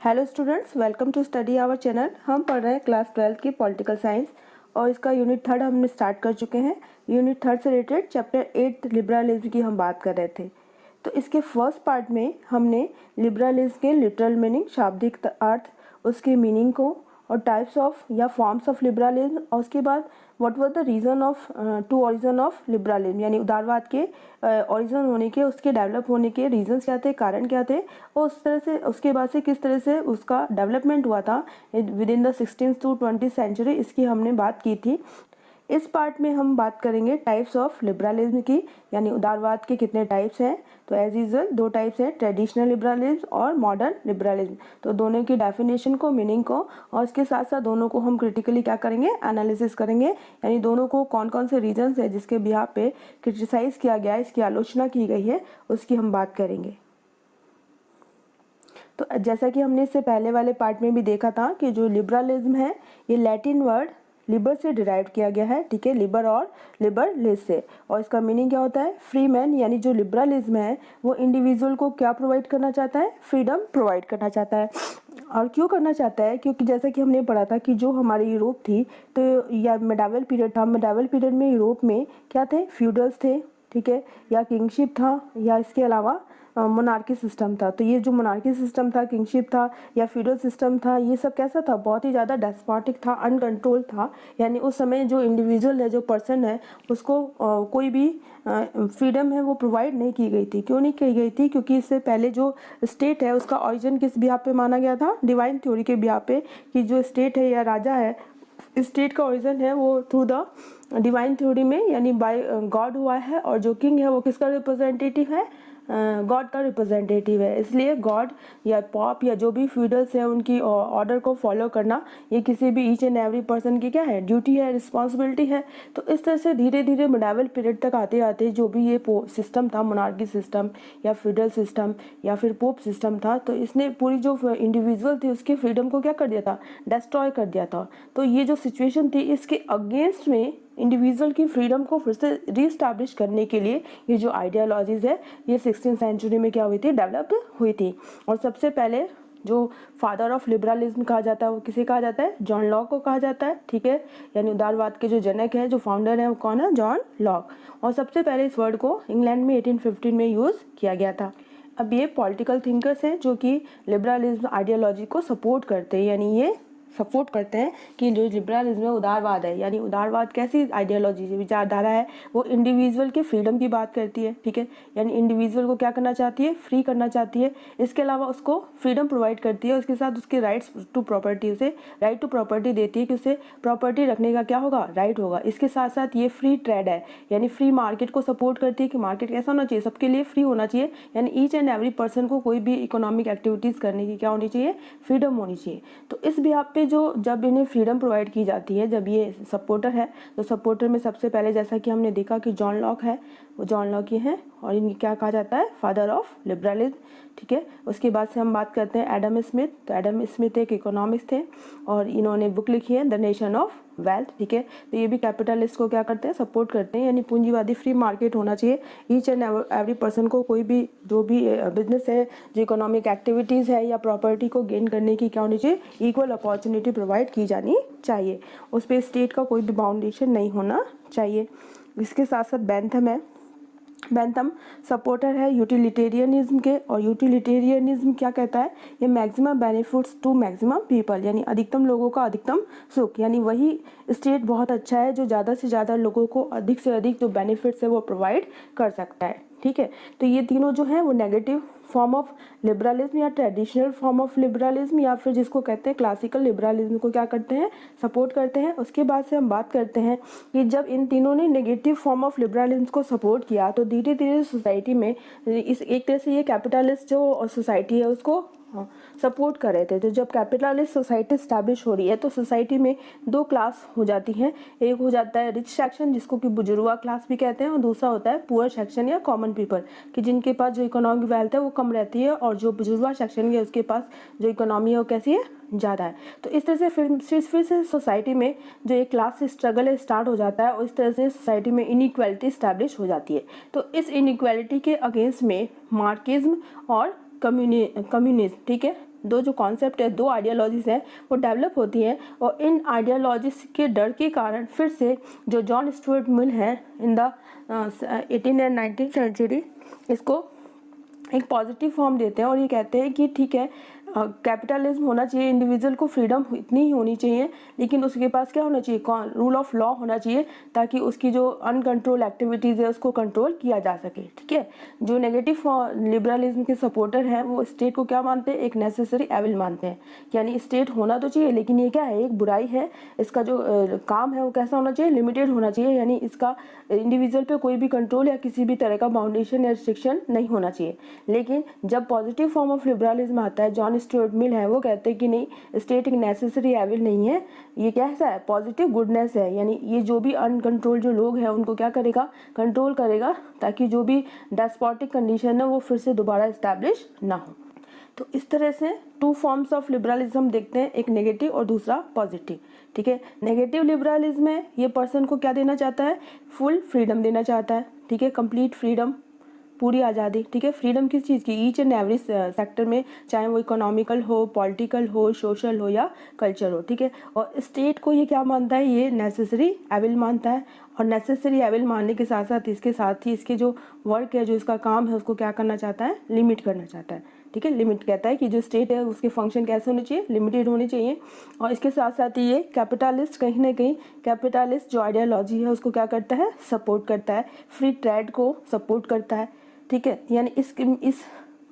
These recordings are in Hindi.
Hello students, welcome to study our channel. हम पढ़ रहे हैं क्लास 12 की पॉलिटिकल साइंस और इसका यूनिट 3 हमने स्टार्ट कर चुके हैं। यूनिट 3 से रिलेटेड चैप्टर 8 लिबरलिज्म की हम बात कर रहे थे। तो इसके फर्स्ट पार्ट में हमने लिबरलिज्म के लिटरल मीनिंग, शाब्दिक अर्थ, उसके मीनिंग को और टाइप्स ऑफ या फॉर्म्स ऑफ लिबरलिज्म, और उसके बाद what was the reason of to origin of liberalism, यानी उदारवाद के ओरिजिन होने के, उसके डेवलप होने के रीजंस क्या थे, कारण क्या थे, और उस तरह से उसके बाद से किस तरह से उसका डेवलपमेंट हुआ था within the 16th to 20th century, इसकी हमने बात की थी। इस पार्ट में हम बात करेंगे टाइप्स ऑफ लिबरलिज्म की, यानी उदारवाद के कितने टाइप्स हैं। तो एज यूजुअल दो टाइप्स हैं, ट्रेडिशनल लिबरलिज्म और मॉडर्न लिबरलिज्म। तो दोनों की डेफिनेशन को, मीनिंग को, और इसके साथ साथ दोनों को हम क्रिटिकली क्या करेंगे, एनालिसिस करेंगे, यानी दोनों को कौन कौन से रीजंस है जिसके बिहाफ पे क्रिटिसाइज किया गया है, इसकी आलोचना की गई है, उसकी हम बात करेंगे। तो जैसा कि हमने इससे पहले वाले पार्ट में भी देखा था कि जो लिबरलिज्म है ये लैटिन वर्ड लिबर से डिराइव किया गया है, ठीक है, लिबर और लिबरलिज से, और इसका मीनिंग क्या होता है, फ्री मैन। यानी जो लिबरलिज्म है वो इंडिविजुअल को क्या प्रोवाइड करना चाहता है, फ्रीडम प्रोवाइड करना चाहता है। और क्यों करना चाहता है, क्योंकि जैसा कि हमने पढ़ा था कि जो हमारी यूरोप थी, तो या मेडावल पीरियड था, मेडावल पीरियड में यूरोप में क्या थे, फ्यूडल्स थे, ठीक है, या किंगशिप था, या इसके अलावा मोनार्की सिस्टम था। तो ये जो मोनार्की सिस्टम था, किंगशिप था या फ्यूडल सिस्टम था, ये सब कैसा था, बहुत ही ज़्यादा डेस्पोटिक था, अनकंट्रोल था। यानी उस समय जो इंडिविजुअल है, जो पर्सन है, उसको कोई भी फ्रीडम है वो प्रोवाइड नहीं की गई थी। क्यों नहीं की गई थी, क्योंकि इससे पहले जो स्टेट है उसका ओरिजिन किस बिहाफ पे माना गया था, डिवाइन थ्योरी के बिहाफ पे, कि जो स्टेट है या राजा है, स्टेट का ओरिजिन है वो थ्रू द डिवाइन थ्योरी में, यानी बाय गॉड हुआ है, और जो किंग है वो किसका रिप्रेजेंटेटिव है, गॉड का रिप्रेजेंटेटिव है। इसलिए गॉड या पॉप या जो भी फ्यूडल्स हैं उनकी ऑर्डर को फॉलो करना ये किसी भी ईच एंड एवरी पर्सन की क्या है, ड्यूटी है, रिस्पॉन्सिबिलिटी है। तो इस तरह से धीरे धीरे मिडावल पीरियड तक आते आते जो भी ये सिस्टम था, मोनार्की सिस्टम या फ्यूडल सिस्टम या फिर पोप सिस्टम था, तो इसने पूरी जो इंडिविजुअल थी उसकी फ्रीडम को क्या कर दिया था, डिस्ट्रॉय कर दिया था। तो ये जो सिचुएशन थी, इसके अगेंस्ट में इंडिविजुअल की फ्रीडम को फिर से रीस्टैब्लिश करने के लिए ये जो आइडियोलॉजीज है ये 16th सेंचुरी में क्या हुई थी, डेवलप हुई थी। और सबसे पहले जो फादर ऑफ लिबरलिज्म कहा जाता है वो किसे कहा जाता है, जॉन लॉक को कहा जाता है, ठीक है। यानी उदारवाद के जो जनक है, जो फाउंडर है, वो कौन है, जॉन लॉक। और सबसे पहले इस वर्ड को इंग्लैंड में 1815 में यूज़ किया गया था। अब ये पॉलिटिकल थिंकर्स हैं जो कि लिबरलिज्म आइडियोलॉजी को सपोर्ट करते हैं, यानी ये सपोर्ट करते हैं कि जो लिबरलिज्म है उदारवाद है, यानी उदारवाद कैसी आइडियोलॉजी विचारधारा है, वो इंडिविजुअल के फ्रीडम की बात करती है, ठीक है। यानी इंडिविजुअल को क्या करना चाहती है, फ्री करना चाहती है। इसके अलावा उसको फ्रीडम प्रोवाइड करती है, उसके साथ उसके राइट्स टू प्रॉपर्टी, उसे राइट टू प्रॉपर्टी देती है कि उसे प्रॉपर्टी रखने का क्या होगा, राइट होगा। इसके साथ साथ ये फ्री ट्रेड है, यानी फ्री मार्केट को सपोर्ट करती है कि मार्केट कैसा होना चाहिए, सबके लिए फ्री होना चाहिए, यानी ईच एंड एवरी पर्सन को कोई भी इकोनॉमिक एक्टिविटीज़ करने की क्या होनी चाहिए, फ्रीडम होनी चाहिए। तो इस बिहाफ पे जो जब इन्हें फ्रीडम प्रोवाइड की जाती है, जब ये सपोर्टर है, तो सपोर्टर में सबसे पहले जैसा कि हमने देखा कि जॉन लॉक है, वो जॉन लॉक ही हैं, और इन्हें क्या कहा जाता है, फादर ऑफ लिबरलिज्म, ठीक है। उसके बाद से हम बात करते हैं एडम स्मिथ। तो एडम स्मिथ एक इकोनॉमिस्ट थे और इन्होंने बुक लिखी है द नेशन ऑफ वेल्थ, ठीक है। तो ये भी कैपिटलिस्ट को क्या करते हैं, सपोर्ट करते हैं, यानी पूंजीवादी फ्री मार्केट होना चाहिए। ईच एंड एवरी पर्सन को कोई भी जो भी बिजनेस है, जो इकोनॉमिक एक्टिविटीज़ है या प्रॉपर्टी को गेन करने की क्या होनी चाहिए, इक्वल अपॉर्चुनिटी प्रोवाइड की जानी चाहिए। उस पर स्टेट का कोई भी बाउंडेशन नहीं होना चाहिए। इसके साथ साथ बेंथम है, बेंथम सपोर्टर है यूटिलिटेरियनिज्म के, और यूटिलिटेरियनिज्म क्या कहता है, ये maximum benefits to maximum people, यानी अधिकतम लोगों का अधिकतम सुख, यानी वही स्टेट बहुत अच्छा है जो ज़्यादा से ज़्यादा लोगों को अधिक से अधिक जो बेनिफिट्स है वो प्रोवाइड कर सकता है, ठीक है। तो ये तीनों जो हैं वो नेगेटिव फॉर्म ऑफ लिबरलिज्म या ट्रेडिशनल फॉर्म ऑफ लिबरलिज्म या फिर जिसको कहते हैं क्लासिकल लिबरलिज्म को क्या करते हैं, सपोर्ट करते हैं। उसके बाद से हम बात करते हैं कि जब इन तीनों ने नेगेटिव फॉर्म ऑफ लिबरलिज्म को सपोर्ट किया तो धीरे धीरे सोसाइटी में इस एक तरह से ये कैपिटलिस्ट जो सोसाइटी है उसको सपोर्ट कर रहे थे। तो जब कैपिटलिस्ट सोसाइटी स्टैब्लिश हो रही है तो सोसाइटी में दो क्लास हो जाती हैं, एक हो जाता है रिच सेक्शन जिसको कि बुजुर्गा क्लास भी कहते हैं, और दूसरा होता है पुअर सेक्शन या कॉमन पीपल, कि जिनके पास जो इकोनॉमिक वेल्थ है वो कम रहती है, और जो बुजुर्गा सेक्शन है उसके पास जो इकोनॉमी है वो कैसी है, ज़्यादा है। तो इस तरह से फिर से सोसाइटी में जो एक क्लास स्ट्रगल है स्टार्ट हो जाता है, और इस तरह से सोसाइटी में इनइक्वालिटी स्टैब्लिश हो जाती है। तो इस इनइक्वालिटी के अगेंस्ट में मार्क्सिज्म और कम्युनिस्ट, ठीक है। दो जो कॉन्सेप्ट है, दो आइडियोलॉजीज हैं वो डेवलप होती हैं, और इन आइडियोलॉजीज के डर के कारण फिर से जो जॉन स्टुअर्ट मिल है इन द 18 एंड 19 सेंचुरी इसको एक पॉजिटिव फॉर्म देते हैं, और ये कहते हैं कि ठीक है कैपिटलिज्म होना चाहिए, इंडिविजुअल को फ्रीडम इतनी ही होनी चाहिए, लेकिन उसके पास क्या होना चाहिए, रूल ऑफ लॉ होना चाहिए, ताकि उसकी जो अनकंट्रोल एक्टिविटीज़ है उसको कंट्रोल किया जा सके, ठीक है। जो नेगेटिव लिबरलिज्म के सपोर्टर हैं वो स्टेट को क्या मानते हैं, एक नेसेसरी एविल मानते हैं, यानी स्टेट होना तो चाहिए लेकिन ये क्या है, एक बुराई है, इसका जो काम है वो कैसा होना चाहिए, लिमिटेड होना चाहिए, यानी इसका इंडिविजुअल पे कोई भी कंट्रोल या किसी भी तरह का बाउंडेशन या रिस्ट्रिक्शन नहीं होना चाहिए। लेकिन जब पॉजिटिव फॉर्म ऑफ लिबरलिज्म आता है, जॉन स्टुअर्ट मिल है वो कहते हैं कि नहीं, स्टेट एक नेसेसरी एविल नहीं है, ये कैसा है, पॉजिटिव गुडनेस है, यानी ये जो भी अनकंट्रोल जो लोग हैं उनको क्या करेगा, कंट्रोल करेगा, ताकि जो भी डेस्पोटिक कंडीशन है वो फिर से दोबारा इस्टेब्लिश ना हो। तो इस तरह से टू फॉर्म्स ऑफ लिबरलिज्म देखते हैं, एक नेगेटिव और दूसरा पॉजिटिव, ठीक है। नेगेटिव लिबरलिज्म में ये पर्सन को क्या देना चाहता है, फुल फ्रीडम देना चाहता है, ठीक है, कंप्लीट फ्रीडम, पूरी आज़ादी, ठीक है। फ्रीडम किस चीज़ की, ईच एंड एवरी सेक्टर में, चाहे वो इकोनॉमिकल हो, पॉलिटिकल हो, सोशल हो या कल्चर हो, ठीक है। और स्टेट को ये क्या मानता है, ये नेसेसरी एविल मानता है, और नेसेसरी एविल मानने के साथ साथ ही इसके जो वर्क है, जो इसका काम है, उसको क्या करना चाहता है, लिमिट करना चाहता है, ठीक है। लिमिट कहता है कि जो स्टेट है उसके फंक्शन कैसे होने चाहिए, लिमिटेड होने चाहिए। और इसके साथ साथ ये कैपिटलिस्ट कहीं ना कहीं कैपिटलिस्ट जो आइडियोलॉजी है उसको क्या करता है, सपोर्ट करता है, फ्री ट्रेड को सपोर्ट करता है, ठीक है। यानी इस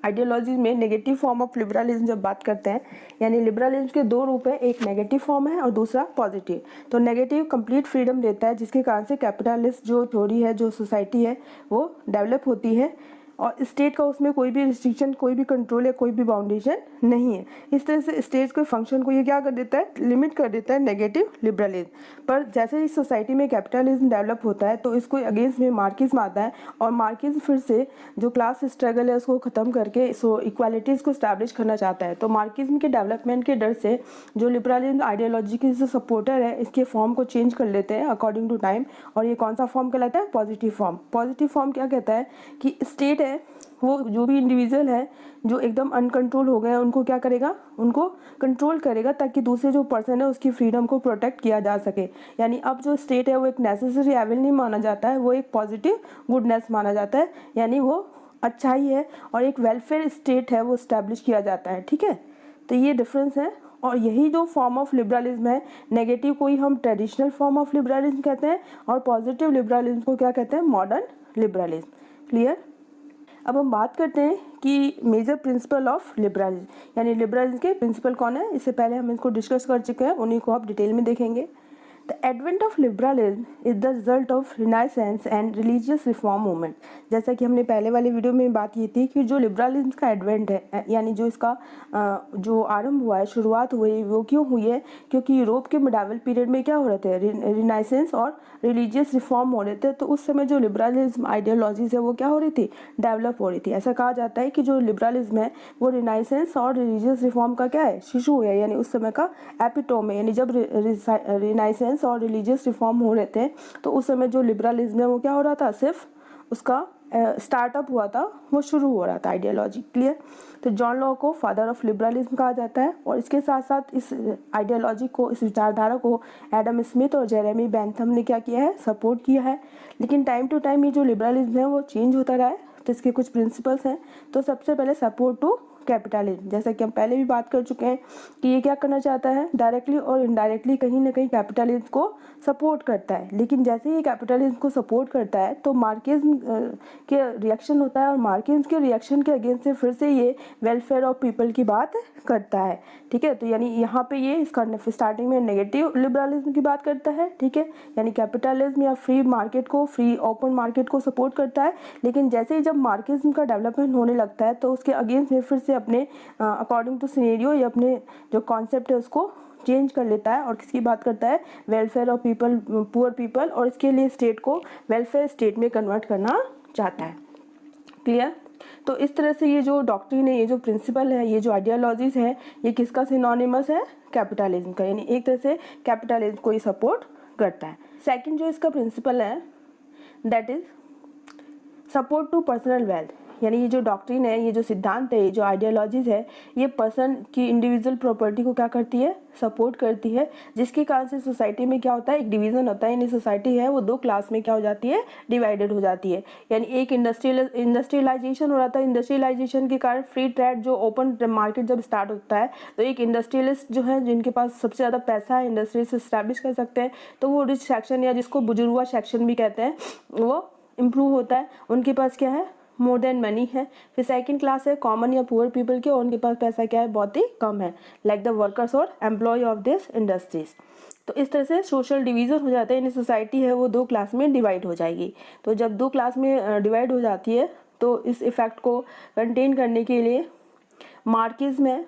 आइडियोलॉजी में नेगेटिव फॉर्म ऑफ लिबरलिज्म जब बात करते हैं, यानी लिबरलिज्म के दो रूप है, एक नेगेटिव फॉर्म है और दूसरा पॉजिटिव। तो नेगेटिव कंप्लीट फ्रीडम देता है, जिसके कारण से कैपिटलिस्ट जो थ्योरी है, जो सोसाइटी है वो डेवलप होती है, और स्टेट का उसमें कोई भी रिस्ट्रिक्शन, कोई भी कंट्रोल या कोई भी बाउंडेशन नहीं है। इस तरह से स्टेट के फंक्शन को ये क्या कर देता है, लिमिट कर देता है नेगेटिव लिबरलिज्म। पर जैसे इस सोसाइटी में कैपिटलिज्म डेवलप होता है तो इसको अगेंस्ट में मार्क्सिज्म आता है, और मार्क्सिज्म फिर से जो क्लास स्ट्रगल है उसको ख़त्म करके सो इक्वालिटीज़ को स्टैब्लिश करना चाहता है। तो मार्क्सिज्म के डेवलपमेंट के डर से जो लिबरलिज्म आइडियोलॉजी के जो सपोर्टर है इसके फॉर्म को चेंज कर लेते हैं अकॉर्डिंग टू टाइम, और ये कौन सा फॉर्म कहलाता है, पॉजिटिव फॉर्म। पॉजिटिव फॉर्म क्या कहता है कि स्टेट वो जो भी इंडिविजुअल है जो एकदम अनकंट्रोल हो गए उनको क्या करेगा, उनको कंट्रोल करेगा, ताकि दूसरे जो पर्सन है उसकी फ्रीडम को प्रोटेक्ट किया जा सके। यानी अब जो स्टेट है वो एक नेसेसरी एविल नहीं माना जाता है, वो एक पॉजिटिव गुडनेस माना जाता है, यानी वो अच्छाई है, और एक वेलफेयर स्टेट है वो इस्टेब्लिश किया जाता है, ठीक है। तो ये डिफरेंस है, और यही जो फॉर्म ऑफ लिबरलिज्म है, नेगेटिव को ही हम ट्रेडिशनल फॉर्म ऑफ लिबरलिज्म कहते हैं, और पॉजिटिव लिबरलिज्म को क्या कहते हैं, मॉडर्न लिबरलिज्म। क्लियर। अब हम बात करते हैं कि मेजर प्रिंसिपल ऑफ लिबरलिज्म, यानी लिबरलिज्म के प्रिंसिपल कौन है, इससे पहले हम इसको डिस्कस कर चुके हैं, उन्हीं को आप डिटेल में देखेंगे। The advent of liberalism is the result of renaissance and religious reform movement. जैसा कि हमने पहले वाले वीडियो में बात की थी कि जो लिबरलिज्म का एडवेंट है, यानी जो इसका जो आरंभ हुआ है, शुरुआत हुई, वो क्यों हुई है, क्योंकि यूरोप के मिडावल पीरियड में क्या हो रहे थे, रिनाइसेंस और रिलीजियस रिफॉर्म हो रहे थे। तो उस समय जो लिबरलिज्म आइडियोलॉजीज है वो क्या हो रही थी, डेवलप हो रही थी। ऐसा कहा जाता है कि जो लिबरलिज्म है वो रिनाइसेंस और रिलीजियस रिफॉर्म का क्या है, शिशु है, यानी उस समय का एपिटोम है। यानी जब रिनाइसेंस और रिलीजियस रिफॉर्म हो रहे थे तो उस समय जो लिबरलिज्म है वो क्या हो रहा था, सिर्फ उसका स्टार्टअप हुआ था, वो शुरू हो रहा था आइडियोलॉजी। क्लियर। तो जॉन लॉक को फादर ऑफ लिबरलिज्म कहा जाता है, और इसके साथ साथ इस आइडियोलॉजी को, इस विचारधारा को एडम स्मिथ और जेरेमी बेंथम ने क्या किया है, सपोर्ट किया है। लेकिन टाइम टू टाइम ये जो लिबरलिज्म है वो चेंज होता रहा है। तो इसके कुछ प्रिंसिपल्स हैं। तो सबसे पहले सपोर्ट टू कैपिटलिज्म, जैसा कि हम पहले भी बात कर चुके हैं कि ये क्या करना चाहता है, डायरेक्टली और इनडायरेक्टली कहीं ना कहीं कैपिटलिज्म को सपोर्ट करता है। लेकिन जैसे ही कैपिटलिज्म को सपोर्ट करता है तो मार्क्सिज्म के रिएक्शन होता है, और मार्क्सिज्म के रिएक्शन के अगेंस्ट से फिर से ये वेलफेयर ऑफ पीपल की बात करता है, ठीक है। तो यानी यहाँ पे ये इसका स्टार्टिंग में नेगेटिव लिबरलिज्म की बात करता है, ठीक है, यानी कैपिटलिज्म या फ्री मार्केट को, फ्री ओपन मार्केट को सपोर्ट करता है। लेकिन जैसे ही जब मार्क्सिज्म का डेवलपमेंट होने लगता है तो उसके अगेंस्ट में फिर से अपने अकॉर्डिंग टू सिनेरियो या अपने जो कॉन्सेप्ट है उसको चेंज कर लेता है, और किसकी बात करता है, welfare of people, poor people, और इसके लिए स्टेट को वेलफेयर स्टेट में कन्वर्ट करना चाहता है। क्लियर। तो इस तरह से ये जो डॉक्ट्रिन है, ये जो प्रिंसिपल है, ये जो आइडियोलॉजीज है, ये किसका सिनोनिमस है, कैपिटलिज्म का, यानी एक तरह से कैपिटलिज्म को ही सपोर्ट करता है। सेकंड जो इसका प्रिंसिपल है that is support to personal wealth, यानी ये जो डॉक्ट्रिन है, ये जो सिद्धांत है, ये जो आइडियोलॉजीज है, ये पर्सन की इंडिविजुअल प्रॉपर्टी को क्या करती है, सपोर्ट करती है, जिसके कारण से सोसाइटी में क्या होता है, एक डिवीजन होता है, यानी सोसाइटी है वो दो क्लास में क्या हो जाती है, डिवाइडेड हो जाती है। यानी एक इंडस्ट्रियलाइजेशन हो रहा था, इंडस्ट्रियलाइजेशन के कारण फ्री ट्रेड जो ओपन मार्केट जब स्टार्ट होता है तो एक इंडस्ट्रियलिस्ट जो है, जिनके पास सबसे ज़्यादा पैसा है, इंडस्ट्री से स्टैब्लिश कर सकते हैं, तो वो रिच सेक्शन या जिसको बुजुर्गा सेक्शन भी कहते हैं, वो इम्प्रूव होता है, उनके पास क्या है, मोर देन मनी है। फिर सेकंड क्लास है कॉमन या पुअर पीपल के, और उनके पास पैसा क्या है, बहुत ही कम है, लाइक द वर्कर्स और एम्प्लॉय ऑफ दिस इंडस्ट्रीज। तो इस तरह से सोशल डिवीज़न हो जाता है, यानी सोसाइटी है वो दो क्लास में डिवाइड हो जाएगी। तो जब दो क्लास में डिवाइड हो जाती है तो इस इफ़ेक्ट को कंटेन करने के लिए मार्किज़म है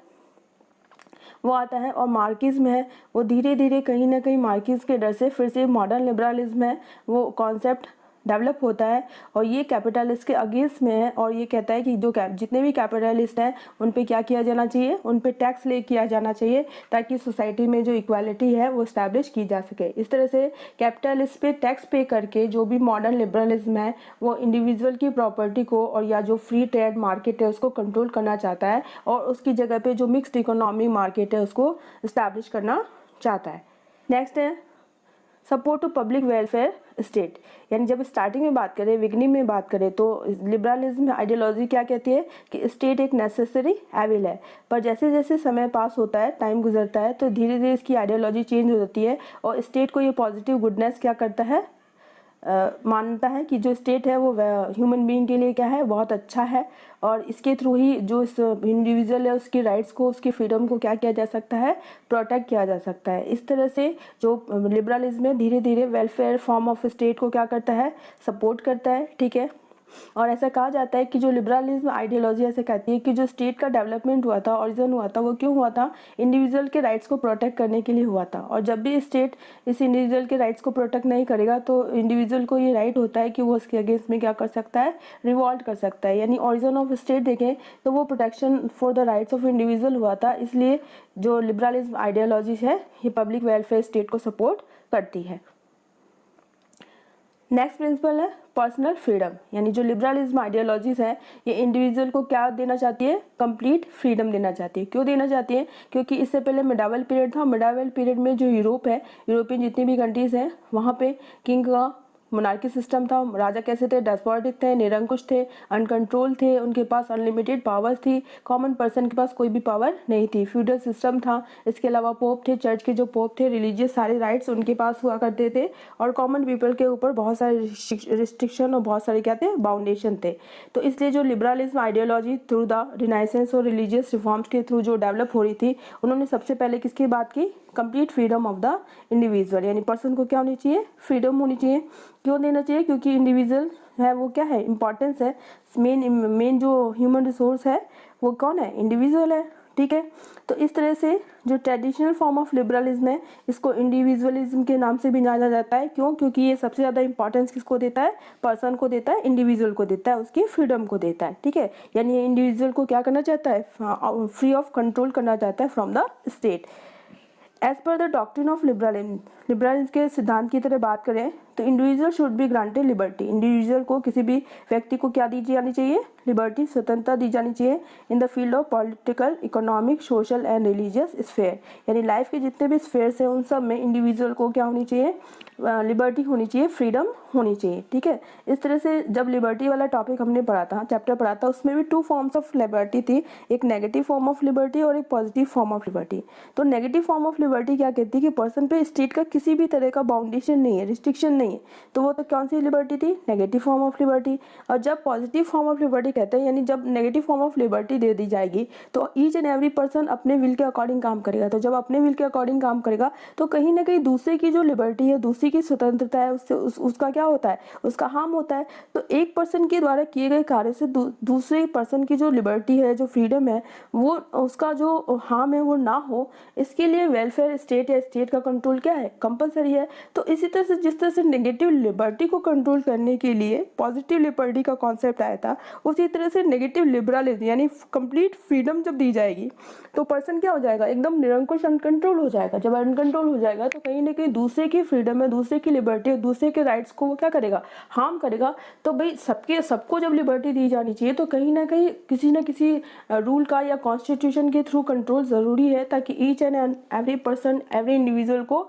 वो आता है, और मार्किज़म है वो धीरे धीरे कहीं ना कहीं मार्किज़ के डर से फिर से मॉडर्न लिबरलिज्म है वो कॉन्सेप्ट डेवलप होता है, और ये कैपिटलिस्ट के अगेंस्ट में है, और ये कहता है कि जो जितने भी कैपिटलिस्ट हैं उन पे क्या किया जाना चाहिए, उन पे टैक्स ले किया जाना चाहिए, ताकि सोसाइटी में जो इक्वालिटी है वो इस्टेब्लिश की जा सके। इस तरह से कैपिटलिस्ट पे टैक्स पे करके जो भी मॉडर्न लिबरलिज्म है वो इंडिविजुअल की प्रॉपर्टी को और या जो फ्री ट्रेड मार्केट है उसको कंट्रोल करना चाहता है, और उसकी जगह पे जो मिक्स्ड इकोनॉमी मार्केट है उसको इस्टेब्लिश करना चाहता है। नेक्स्ट है support to public welfare state, यानी जब स्टार्टिंग में बात करें, बिगनिंग में बात करें, तो लिबरलिज्म आइडियोलॉजी क्या कहती है कि स्टेट एक नेसेसरी एविल है, पर जैसे जैसे समय पास होता है, टाइम गुजरता है, तो धीरे धीरे इसकी आइडियोलॉजी चेंज हो जाती है, और स्टेट को ये पॉजिटिव गुडनेस क्या करता है, मानता है कि जो स्टेट है वो ह्यूमन बीइंग के लिए क्या है, बहुत अच्छा है, और इसके थ्रू ही जो इस इंडिविजुअल है उसकी राइट्स को, उसकी फ्रीडम को क्या किया जा सकता है, प्रोटेक्ट किया जा सकता है। इस तरह से जो लिबरलिज्म है धीरे धीरे वेलफेयर फॉर्म ऑफ स्टेट को क्या करता है, सपोर्ट करता है, ठीक है। और ऐसा कहा जाता है कि जो लिबरलिज्म आइडियोलॉजी ऐसे कहती है कि जो स्टेट का डेवलपमेंट हुआ था, ओरिजिन हुआ था, वो क्यों हुआ था, इंडिविजुअल के राइट्स को प्रोटेक्ट करने के लिए हुआ था, और जब भी स्टेट इस इंडिविजुअल के राइट्स को प्रोटेक्ट नहीं करेगा तो इंडिविजुअल को ये राइट होता है कि वो उसके अगेंस्ट में क्या कर सकता है, रिवॉल्ट कर सकता है। यानी ओरिजिन ऑफ स्टेट देखें तो वो protection for the rights of individual हुआ था, इसलिए जो लिबरलिज्म आइडियोलॉजी है ये पब्लिक वेलफेयर स्टेट को सपोर्ट करती है। नेक्स्ट प्रिंसिपल है पर्सनल फ्रीडम, यानी जो लिबरलिज्म आइडियोलॉजीज है ये इंडिविजुअल को क्या देना चाहती है, कंप्लीट फ्रीडम देना चाहती है। क्यों देना चाहती है, क्योंकि इससे पहले मिडावल पीरियड था, मिडावल पीरियड में जो यूरोप है, यूरोपियन जितनी भी कंट्रीज हैं वहाँ पे किंग का मोनार्की सिस्टम था, राजा कैसे थे, डेस्पोटिक थे, निरंकुश थे, अनकंट्रोल थे, उनके पास अनलिमिटेड पावर्स थी, कॉमन पर्सन के पास कोई भी पावर नहीं थी, फ्यूडल सिस्टम था, इसके अलावा पोप थे, चर्च के जो पोप थे, रिलीजियस सारे राइट्स उनके पास हुआ करते थे, और कॉमन पीपल के ऊपर बहुत सारे रिस्ट्रिक्शन और बहुत सारे क्या थे, बाउंडेशन थे। तो इसलिए जो liberalism ideology through the renaissance और रिलीजियस रिफॉर्म्स के थ्रू जो डेवलप हो रही थी, उन्होंने सबसे पहले किसकी बात की, complete freedom of the individual, यानी पर्सन को क्या होनी चाहिए, फ्रीडम होनी चाहिए। क्यों देना चाहिए, क्योंकि इंडिविजुअल है वो क्या है, इंपॉर्टेंस है, मेन जो ह्यूमन रिसोर्स है वो कौन है, इंडिविजुअल है, ठीक है। तो इस तरह से जो ट्रेडिशनल फॉर्म ऑफ लिबरलिज्म है इसको इंडिविजुअलिज्म के नाम से भी जाना जाता है। क्यों, क्योंकि ये सबसे ज़्यादा इंपॉर्टेंस किसको देता है, पर्सन को देता है, इंडिविजुअल को देता है, उसकी फ्रीडम को देता है, ठीक है। यानी ये इंडिविजुअल को क्या करना चाहता है, फ्री ऑफ कंट्रोल करना चाहता है from the state. As per the doctrine of liberalism के सिद्धांत की तरह बात करें तो individual should be granted liberty, individual को, किसी भी व्यक्ति को क्या दी जानी चाहिए, लिबर्टी, स्वतंत्रता दी जानी चाहिए in the field of political, economic, social and religious sphere, यानी लाइफ के जितने भी स्फेयर्स हैं उन सब में इंडिविजुअल को क्या होनी चाहिए, लिबर्टी होनी चाहिए, फ्रीडम होनी चाहिए, ठीक है। इस तरह से जब लिबर्टी वाला टॉपिक हमने पढ़ा था, चैप्टर पढ़ा था, उसमें भी 2 फॉर्म्स ऑफ लिबर्टी थी, एक नेगेटिव फॉर्म ऑफ लिबर्टी और एक पॉजिटिव फॉर्म ऑफ लिबर्टी। तो नेगेटिव फॉर्म ऑफ लिबर्टी क्या कहती है कि पर्सन पे स्टेट का किसी भी तरह का बाउंडेशन नहीं है, रिस्ट्रिक्शन नहीं है, तो वो तो कौन सी लिबर्टी थी, नेगेटिव फॉर्म ऑफ लिबर्टी। और जब पॉजिटिव फॉर्म ऑफ लिबर्टी कहते हैं, यानी जब नेगेटिव फॉर्म ऑफ लिबर्टी दे दी जाएगी तो ईच एंड एवरी पर्सन अपने विल के अकॉर्डिंग काम करेगा। तो जब अपने विल के अकॉर्डिंग काम करेगा तो कहीं ना कहीं दूसरे की जो लिबर्टी है, दूसरी की स्वतंत्रता है, उससे उसका क्या होता है, उसका हार्म होता है। तो एक पर्सन के द्वारा किए गए कार्य से दूसरे पर्सन की जो लिबर्टी है, जो फ्रीडम है, वो उसका जो हार्म है वो ना हो, इसके लिए वेलफेयर स्टेट या स्टेट का कंट्रोल क्या है, कंपलसरी है। तो इसी तरह से जिस तरह से नेगेटिव लिबर्टी को कंट्रोल करने के लिए पॉजिटिव लिबर्टी का कॉन्सेप्ट आया था, उसी तरह से नेगेटिव लिबरलिज्म यानी कंप्लीट फ्रीडम जब दी जाएगी तो पर्सन क्या हो जाएगा, एकदम निरंकुश अनकंट्रोल हो जाएगा। जब अनकंट्रोल हो जाएगा तो कहीं ना कहीं दूसरे की फ्रीडम है, दूसरे की लिबर्टी, दूसरे के राइट्स को वो क्या करेगा, हार्म करेगा। तो भाई सबको जब लिबर्टी दी जानी चाहिए तो कहीं ना कहीं किसी न किसी रूल का या कॉन्स्टिट्यूशन के थ्रू कंट्रोल ज़रूरी है, ताकि each and every person, every individual को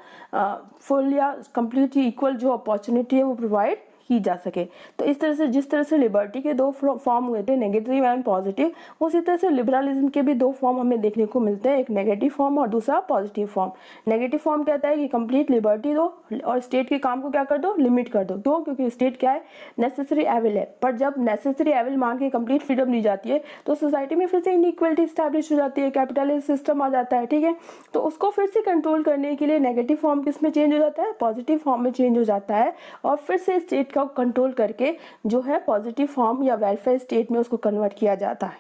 फुल या कम्प्लीटली इक्वल जो अपॉर्चुनिटी है वो प्रोवाइड की जा सके। तो इस तरह से जिस तरह से लिबर्टी के दो फॉर्म हुए थे, नेगेटिव एंड पॉजिटिव, उसी तरह से लिबरलिज्म के भी दो फॉर्म हमें देखने को मिलते हैं, एक नेगेटिव फॉर्म और दूसरा पॉजिटिव फॉर्म। नेगेटिव फॉर्म कहता है कि कंप्लीट लिबर्टी दो और स्टेट के काम को क्या कर दो, लिमिट कर दो। क्यों? क्योंकि स्टेट क्या है, नेसेसरी एविल है। पर जब नेसेसरी एविल मान के कंप्लीट फ्रीडम दी जाती है तो सोसाइटी में फिर से इनइक्वलिटी स्टैब्लिश हो जाती है, कैपिटलिस्ट सिस्टम आ जाता है, ठीक है। तो उसको फिर से कंट्रोल करने के लिए नेगेटिव फॉर्म किस में चेंज हो जाता है, पॉजिटिव फॉर्म में चेंज हो जाता है, और फिर से स्टेट का कंट्रोल करके जो है पॉजिटिव फॉर्म या वेलफेयर स्टेट में उसको कन्वर्ट किया जाता है।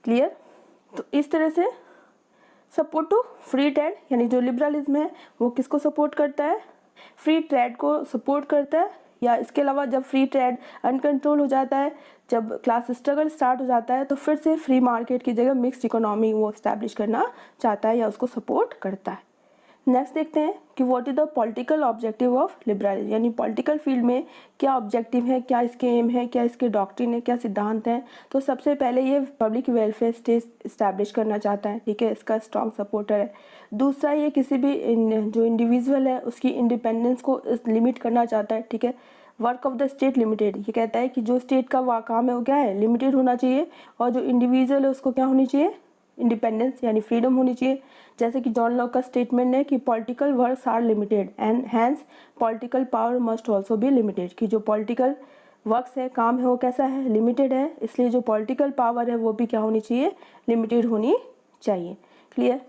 क्लियर? तो इस तरह से सपोर्ट टू फ्री ट्रेड यानी जो लिबरलिज्म है वो किसको सपोर्ट करता है, फ्री ट्रेड को सपोर्ट करता है। या इसके अलावा जब फ्री ट्रेड अनकंट्रोल हो जाता है, जब क्लास स्ट्रगल स्टार्ट हो जाता है, तो फिर से फ्री मार्केट की जगह मिक्स्ड इकोनॉमी वो एस्टैब्लिश करना चाहता है या उसको सपोर्ट करता है। नेक्स्ट देखते हैं कि what is the political objective of liberalism, यानी पॉलिटिकल फील्ड में क्या ऑब्जेक्टिव है, क्या इसके एम है, क्या इसके डॉक्ट्रिन है, क्या सिद्धांत हैं। तो सबसे पहले ये पब्लिक वेलफेयर स्टेट इस्टेब्लिश करना चाहता है, ठीक है, इसका स्ट्रॉन्ग सपोर्टर है। दूसरा, ये किसी भी जो इंडिविजुअल है उसकी इंडिपेंडेंस को लिमिट करना चाहता है, ठीक है। Work of the state limited, ये कहता है कि जो स्टेट का काम है वो क्या है, लिमिटेड होना चाहिए, और जो इंडिविजुअल है उसको क्या होनी चाहिए, इंडिपेंडेंस यानी फ्रीडम होनी चाहिए। जैसे कि जॉन लॉक का स्टेटमेंट है कि political works are limited and hence political power must also be limited, कि जो पॉलिटिकल वर्क्स है, काम है, वो कैसा है, लिमिटेड है, इसलिए जो पॉलिटिकल पावर है वो भी क्या होनी चाहिए, लिमिटेड होनी चाहिए। Clear?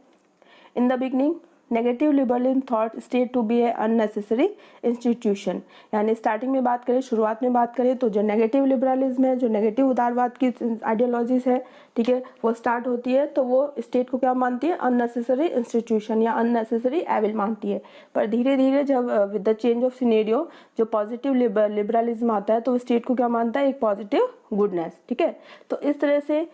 In the beginning negative liberalism thought state to be a unnecessary institution, यानी स्टार्टिंग में बात करें, शुरुआत में बात करें तो जो नेगेटिव लिबरलिज्म है, जो नेगेटिव उदारवाद की आइडियोलॉजीज है, ठीक है, वो स्टार्ट होती है तो वो स्टेट को क्या मानती है, अननेसेसरी इंस्टीट्यूशन या अननेसेसरी एविल मानती है। पर धीरे धीरे जब with the change of scenario जो पॉजिटिव लिबरलिज्म आता है तो स्टेट को क्या मानता है, एक पॉजिटिव गुडनेस, ठीक है। तो इस तरह से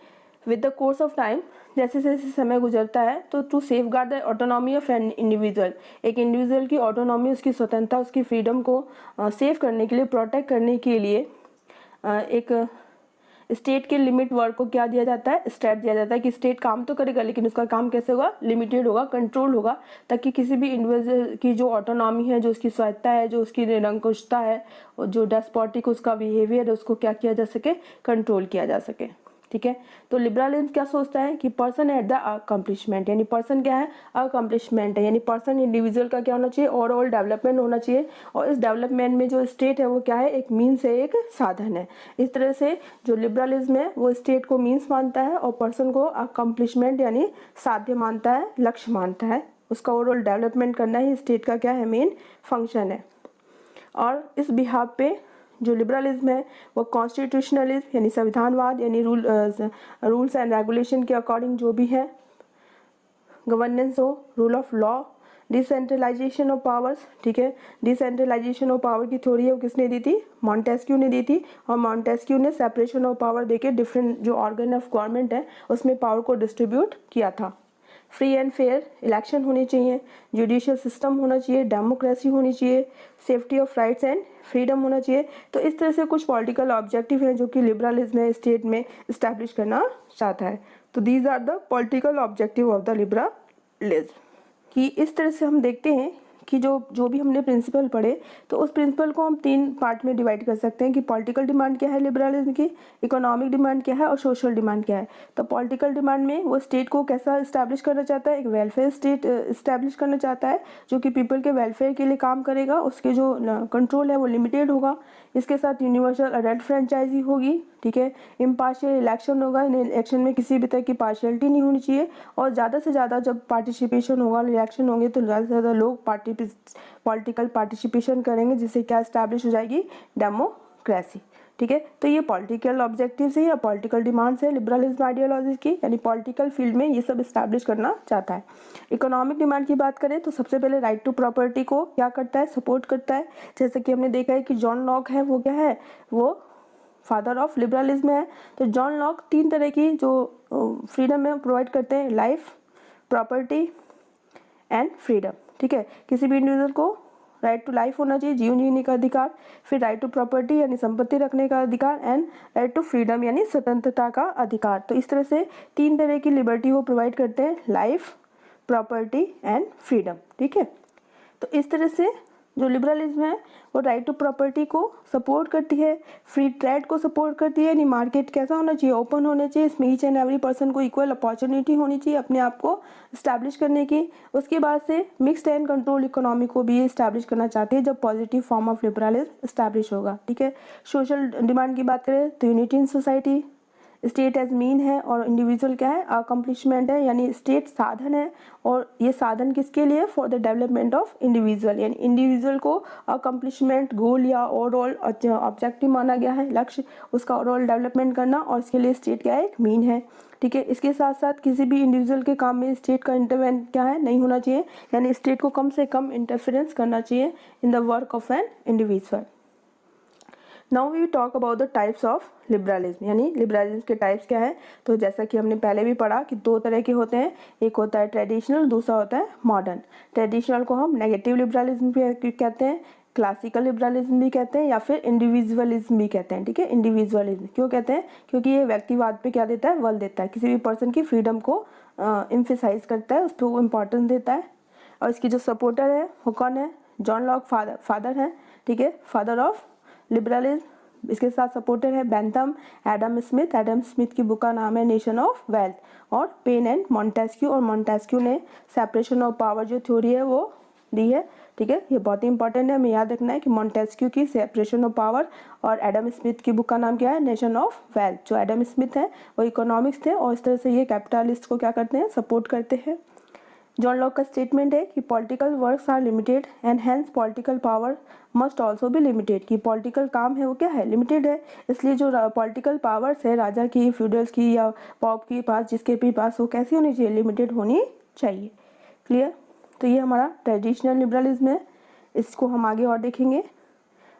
with the course of time जैसे जैसे समय गुजरता है तो to safeguard the autonomy of an individual, एक इंडिविजुअल की ऑटोनॉमी, उसकी स्वतंत्रता, उसकी फ्रीडम को सेव करने के लिए, प्रोटेक्ट करने के लिए एक स्टेट के लिमिट वर्क को क्या दिया जाता है, स्टेट दिया जाता है कि स्टेट काम तो करेगा लेकिन उसका काम कैसे होगा, लिमिटेड होगा, कंट्रोल होगा, ताकि किसी भी इंडिविजुअल की जो ऑटोनॉमी है, जो उसकी स्वायत्ता है, जो उसकी निरंकुशता है, और जो डेस्पोटिक उसका बिहेवियर है, उसको क्या किया जा सके, कंट्रोल किया जा सके, ठीक है। तो लिबरलिज्म क्या सोचता है कि पर्सन एट द अकम्प्लिशमेंट, यानी पर्सन क्या है, अकम्प्लिशमेंट है, यानी पर्सन इंडिविजुअल का क्या होना चाहिए, ओवरऑल डेवलपमेंट होना चाहिए, और इस डेवलपमेंट में जो स्टेट है वो क्या है, एक मीन्स है, एक साधन है। इस तरह से जो लिबरलिज्म है वो स्टेट को मीन्स मानता है और पर्सन को अकम्प्लिशमेंट यानी साध्य मानता है, लक्ष्य मानता है। उसका ओवरऑल डेवलपमेंट करना ही स्टेट का क्या है, मेन फंक्शन है। और इस बिहाफ पे जो लिबरलिज्म है वो कॉन्स्टिट्यूशनलिज्म यानी संविधानवाद यानी रूल्स एंड रेगुलेशन के अकॉर्डिंग जो भी है गवर्नेंस हो, rule of law, decentralisation of powers, ठीक है। डिसेंट्रलाइजेशन ऑफ पावर की थ्योरी है वो किसने दी थी, मॉन्टेस्क्यू ने दी थी, और मॉन्टेस्क्यू ने सेपरेशन ऑफ पावर देके डिफरेंट जो ऑर्गन ऑफ गवर्नमेंट है उसमें पावर को डिस्ट्रीब्यूट किया था। फ्री एंड फेयर इलेक्शन होने चाहिए, जुडिशियल सिस्टम होना चाहिए, डेमोक्रेसी होनी चाहिए, safety of rights and freedom होना चाहिए। तो इस तरह से कुछ पॉलिटिकल ऑब्जेक्टिव हैं जो कि लिबरलिज्म में स्टेट में इस्टेब्लिश करना चाहता है। तो these are the political objective of the liberalism. कि इस तरह से हम देखते हैं कि जो भी हमने प्रिंसिपल पढ़े तो उस प्रिंसिपल को हम 3 पार्ट में डिवाइड कर सकते हैं कि पॉलिटिकल डिमांड क्या है लिबरलिज्म की, इकोनॉमिक डिमांड क्या है और सोशल डिमांड क्या है। तो पॉलिटिकल डिमांड में वो स्टेट को कैसा इस्टेब्लिश करना चाहता है, एक वेलफेयर स्टेट इस्टेब्लिश करना चाहता है जो कि पीपल के वेलफेयर के लिए काम करेगा, उसके जो कंट्रोल है वो लिमिटेड होगा, इसके साथ यूनिवर्सल अडल्ट फ्रेंचाइजी होगी, ठीक है, इम्पार्शियल इलेक्शन होगा, इन इलेक्शन में किसी भी तरह की पार्शियलिटी नहीं होनी चाहिए, और ज़्यादा से ज़्यादा जब पार्टिसिपेशन होगा, इलेक्शन होंगे तो ज़्यादा से ज़्यादा लोग पॉलिटिकल पार्टिसिपेशन करेंगे, जिससे क्या इस्टेब्लिश हो जाएगी, डेमोक्रेसी, ठीक है। तो ये पॉलिटिकल ऑब्जेक्टिव्स है या पॉलिटिकल डिमांड्स है लिबरलिज्म आइडियोलॉजी की, यानी पॉलिटिकल फील्ड में ये सब इस्टेब्लिश करना चाहता है। इकोनॉमिक डिमांड की बात करें तो सबसे पहले राइट टू प्रॉपर्टी को क्या करता है, सपोर्ट करता है। जैसे कि हमने देखा है कि जॉन लॉक है, वो क्या है, वो फादर ऑफ लिबरलिज्म है। तो जॉन लॉक 3 तरह की जो फ्रीडम है प्रोवाइड करते हैं, लाइफ, प्रॉपर्टी एंड फ्रीडम, ठीक है। किसी भी इंडिविजुअल को राइट टू लाइफ होना चाहिए, जीवन जीने का अधिकार, फिर राइट टू प्रॉपर्टी यानी संपत्ति रखने का अधिकार, एंड राइट टू फ्रीडम यानी स्वतंत्रता का अधिकार। तो इस तरह से 3 तरह की लिबर्टी वो प्रोवाइड करते हैं, लाइफ, प्रॉपर्टी एंड फ्रीडम, ठीक है। तो इस तरह से जो लिबरलिज्म है वो राइट टू प्रॉपर्टी को सपोर्ट करती है, फ्री ट्रेड को सपोर्ट करती है, यानी मार्केट कैसा होना चाहिए, ओपन होना चाहिए, इसमें ईच एंड एवरी पर्सन को इक्वल अपॉर्चुनिटी होनी चाहिए अपने आप को इस्टेब्लिश करने की। उसके बाद से मिक्स्ड एंड कंट्रोल इकोनॉमी को भी इस्टेब्लिश करना चाहते हैं जब positive form of liberalism establish होगा, ठीक है। सोशल डिमांड की बात करें तो unity in society, state as mean है और इंडिविजुअल क्या है, अकम्पलिशमेंट है, यानी स्टेट साधन है और ये साधन किसके लिए, for the development of individual, यानी इंडिविजुअल को अकम्पलिशमेंट, गोल या ओवरऑल ऑब्जेक्टिव माना गया है, लक्ष्य उसका ओवरऑल डेवलपमेंट करना, और इसके लिए स्टेट क्या है, एक मीन है, ठीक है। इसके साथ साथ किसी भी इंडिविजुअल के काम में स्टेट का इंटरवेंट क्या है, नहीं होना चाहिए, यानी स्टेट को कम से कम इंटरफेरेंस करना चाहिए in the work of an individual. Now we talk about the types of liberalism, यानी लिबरलिज्म के टाइप्स क्या है। तो जैसा कि हमने पहले भी पढ़ा कि 2 तरह के होते हैं, एक होता है ट्रेडिशनल, दूसरा होता है मॉडर्न। ट्रेडिशनल को हम नेगेटिव लिबरलिज्म भी कहते हैं, क्लासिकल लिबरलिज्म भी कहते हैं, या फिर इंडिविजुअलिज्म भी कहते हैं, ठीक है। इंडिविजुअलिज्म क्यों कहते हैं, क्योंकि ये व्यक्तिवाद पे क्या देता है, बल देता है, किसी भी पर्सन की फ्रीडम को एम्फेसाइज करता है, उस पर वो इम्पोर्टेंस देता है। और इसकी जो सपोर्टर है वो कौन है, जॉन लॉक फादर है, ठीक है, फादर ऑफ लिबरलिज्म। इसके साथ सपोर्टर है बेंथम, एडम स्मिथ की बुक का नाम है नेशन ऑफ वेल्थ, और पेन एंड मॉन्टेस्क्यू, और मॉन्टेस्क्यू ने सेपरेशन ऑफ पावर जो थ्योरी है वो दी है, ठीक है। ये बहुत ही इंपॉर्टेंट है, हमें याद रखना है कि मॉन्टेस्क्यू की सेपरेशन ऑफ पावर और एडम स्मिथ की बुक का नाम क्या है, नेशन ऑफ वेल्थ। जो एडम स्मिथ है वो इकोनॉमिक्स थे और इस तरह से ये कैपिटलिस्ट को क्या करते हैं, सपोर्ट करते हैं। जॉन लॉक का स्टेटमेंट है कि political works are limited and hence political power must also भी लिमिटेड, कि पॉलिटिकल काम है वो क्या है, लिमिटेड है, इसलिए जो पॉलिटिकल पावर्स है राजा की, फ्यूडल्स की या पॉप के पास, जिसके भी पास, वो कैसी होनी चाहिए, लिमिटेड होनी चाहिए। क्लियर। तो ये हमारा ट्रेडिशनल लिबरलिज्म है, इसको हम आगे और देखेंगे।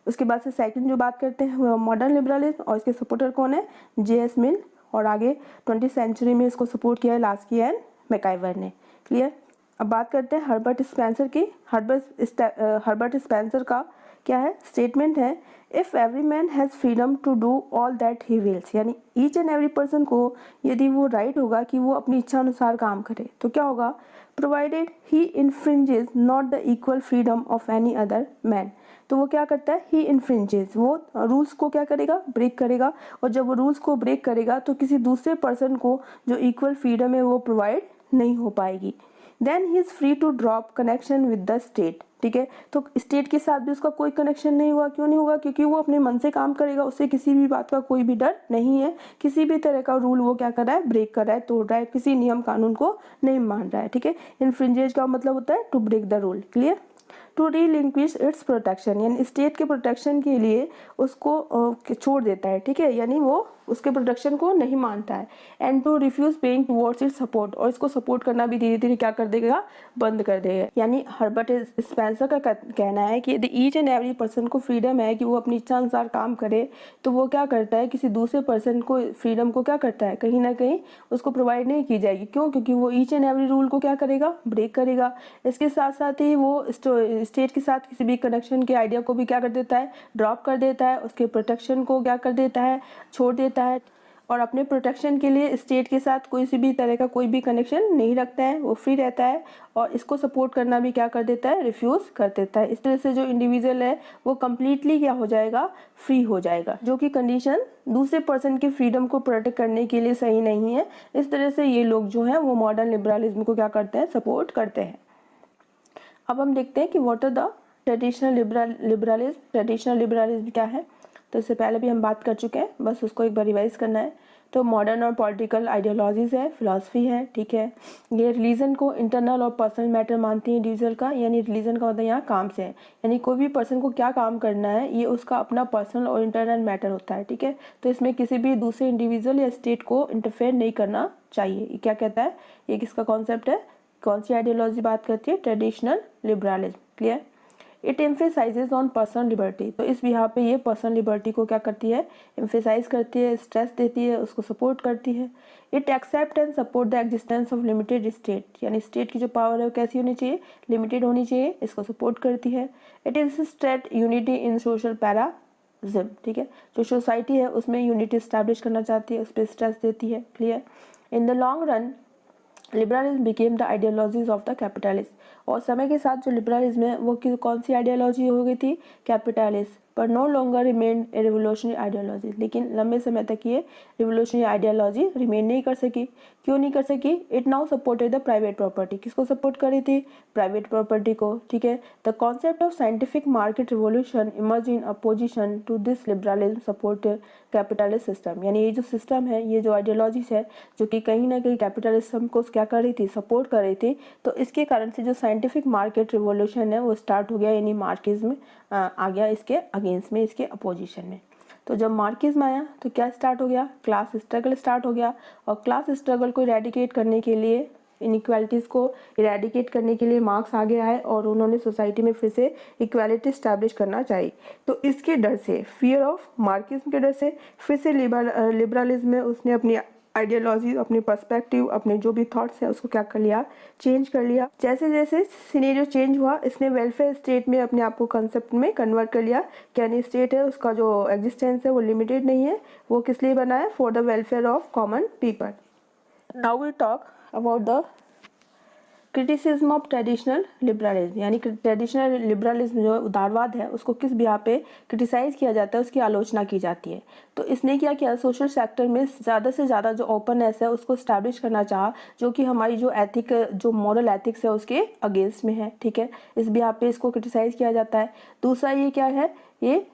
उसके बाद से सेकंड जो बात करते हैं वो मॉडर्न लिबरलिज्म, और इसके सपोर्टर कौन है, J.S. मिल, और आगे 20वीं सेंचुरी में इसको सपोर्ट किया है लास्की एंड मैकाइवर ने। क्लियर। अब बात करते हैं हर्बर्ट स्पेंसर की। हर्बर्ट स्पेंसर का क्या है, स्टेटमेंट है, if every man has freedom to do all that he wills, यानी ईच एंड एवरी पर्सन को यदि वो राइट होगा कि वो अपनी इच्छा अनुसार काम करे तो क्या होगा, provided he infringes not the equal freedom of any other man. तो वो क्या करता है, ही इन्फ्रिंजेस, वो रूल्स को क्या करेगा, ब्रेक करेगा, और जब वो रूल्स को ब्रेक करेगा तो किसी दूसरे पर्सन को जो इक्वल फ्रीडम है वो प्रोवाइड नहीं हो पाएगी। Then he is free to drop connection with the state, ठीक है। तो स्टेट के साथ भी उसका कोई कनेक्शन नहीं हुआ, क्यों नहीं होगा, क्योंकि वो अपने मन से काम करेगा, उससे किसी भी बात का कोई भी डर नहीं है, किसी भी तरह का रूल वो क्या कर रहा है, ब्रेक कर रहा है, तोड़ रहा है, किसी नियम कानून को नहीं मान रहा है, ठीक है। इन्फ्रिंजेज का मतलब होता है to break the rule. Clear. To relinquish its protection, यानी स्टेट के प्रोटेक्शन के लिए उसको छोड़ देता है, ठीक है, यानी वो उसके प्रोटेक्शन को नहीं मानता है। And to refuse paying towards its support, और इसको सपोर्ट करना भी धीरे धीरे क्या कर देगा, बंद कर देगा। यानी हर्बर्ट स्पेंसर का कहना है कि यदि ईच एंड एवरी पर्सन को फ्रीडम है कि वो अपनी इच्छा अनुसार काम करे, तो वो क्या करता है, किसी दूसरे पर्सन को फ्रीडम को क्या करता है, कहीं ना कहीं उसको प्रोवाइड नहीं की जाएगी। क्यों, क्योंकि वो ईच एंड एवरी रूल को क्या करेगा, ब्रेक करेगा। इसके साथ साथ ही वो स्टेट के साथ किसी भी कनेक्शन के आइडिया को भी क्या कर देता है, ड्रॉप कर देता है, उसके प्रोटेक्शन को क्या कर देता है, छोड़ देता है, और अपने प्रोटेक्शन के लिए स्टेट के साथ कोई सी भी तरह का कोई भी कनेक्शन नहीं रखता है, वो फ्री रहता है, और इसको सपोर्ट करना भी क्या कर देता है, रिफ्यूज़ कर देता है। इस तरह से जो इंडिविजुअल है वो कम्प्लीटली क्या हो जाएगा, फ्री हो जाएगा, जो कि कंडीशन दूसरे पर्सन की फ्रीडम को प्रोटेक्ट करने के लिए सही नहीं है। इस तरह से ये लोग जो हैं वो मॉडर्न लिबरलिज्म को क्या करते हैं, सपोर्ट करते हैं। अब हम देखते हैं कि what are the traditional liberalism. Traditional liberalism क्या है, तो इससे पहले भी हम बात कर चुके हैं, बस उसको एक बार रिवाइज करना है। तो मॉडर्न और पॉलिटिकल आइडियोलॉजीज है, फिलॉसफी है, ठीक है। ये रिलीजन को इंटरनल और पर्सनल मैटर मानती है इंडिविजुअल का, यानी रिलीजन का होता है यहाँ काम से, यानी कोई भी पर्सन को क्या काम करना है ये उसका अपना पर्सनल और इंटरनल मैटर होता है, ठीक है। तो इसमें किसी भी दूसरे इंडिविजुअल या स्टेट को इंटरफेयर नहीं करना चाहिए। ये क्या कहता है, ये किसका कॉन्सेप्ट है, कौन सी आइडियोलॉजी बात करती है, traditional liberalism, clear. It emphasises on personal liberty, तो इस बिहार पे ये पर्सनल लिबर्टी को क्या करती है, एम्फेसाइज करती है, स्ट्रेस देती है, उसको सपोर्ट करती है। It accept and support the existence of limited state, यानी स्टेट की जो पावर है वो कैसी होनी चाहिए, लिमिटेड होनी चाहिए, इसको सपोर्ट करती है। It insisted unity in social paradigm, ठीक है, जो सोसाइटी है उसमें यूनिटी स्टैब्लिश करना चाहती है, उस पर स्ट्रेस देती है, clear. In the long run liberalism became the ideologies of the capitalist, और समय के साथ जो लिबरलिज्म है वो कौन सी आइडियोलॉजी हो गई थी, कैपिटलिस्ट, पर no longer remain a revolutionary ideology, लेकिन लंबे समय तक ये रिवोल्यूशनरी आइडियोलॉजी रिमेन नहीं कर सकी। क्यों नहीं कर सकी, it now supported the private property, किसको सपोर्ट कर रही थी, प्राइवेट प्रॉपर्टी को, ठीक है। The concept of scientific market revolution emerge in opposition to this liberalism support capitalist system, यानी ये जो सिस्टम है, ये जो आइडियोलॉजीज है जो कि कहीं ना कहीं कैपिटलिज्म को क्या कर रही थी, सपोर्ट कर रही थी, तो इसके कारण से जो साइंटिफिक मार्केट रिवोल्यूशन है वो स्टार्ट हो गया, यानी मार्क्सिज्म आ गया इसके अगेंस्ट में, इसके अपोजिशन में। तो जब मार्क्सिज्म आया तो क्या स्टार्ट हो गया, क्लास स्ट्रगल स्टार्ट हो गया, और क्लास स्ट्रगल को इरेडिकेट करने के लिए, इनइक्वालिटीज़ को इरेडिकेट करने के लिए मार्क्स आ गया है, और उन्होंने सोसाइटी में फिर से इक्वालिटी स्टैब्लिश करना चाहिए। तो इसके डर से, फियर ऑफ मार्क्सिज्म के डर से, फिर से लिबरलिज्म में उसने अपनी आइडियोलॉजी, अपने पर्सपेक्टिव, अपने जो भी थॉट्स हैं उसको क्या कर लिया, चेंज कर लिया। जैसे जैसे सिनेरियो चेंज हुआ, इसने वेलफेयर स्टेट में अपने आप को कंसेप्ट में कन्वर्ट कर लिया, यानी स्टेट है उसका जो एग्जिस्टेंस है वो लिमिटेड नहीं है, वो किस लिए बना है, for the welfare of common people. Now we talk about the criticism of traditional liberalism, यानी ट्रेडिशनल लिबरलिज्म जो उदारवाद है उसको किस बिहार पे क्रिटिसाइज किया जाता है, उसकी आलोचना की जाती है। तो इसने क्या किया, सोशल सेक्टर में ज़्यादा से ज़्यादा जो ओपननेस है उसको स्टैब्लिश करना चाहा, जो कि हमारी जो एथिक, जो मॉरल एथिक्स है उसके अगेंस्ट में है, ठीक है। इस बिहार पे इसको क्रिटिसाइज किया जाता है। दूसरा ये क्या है, ये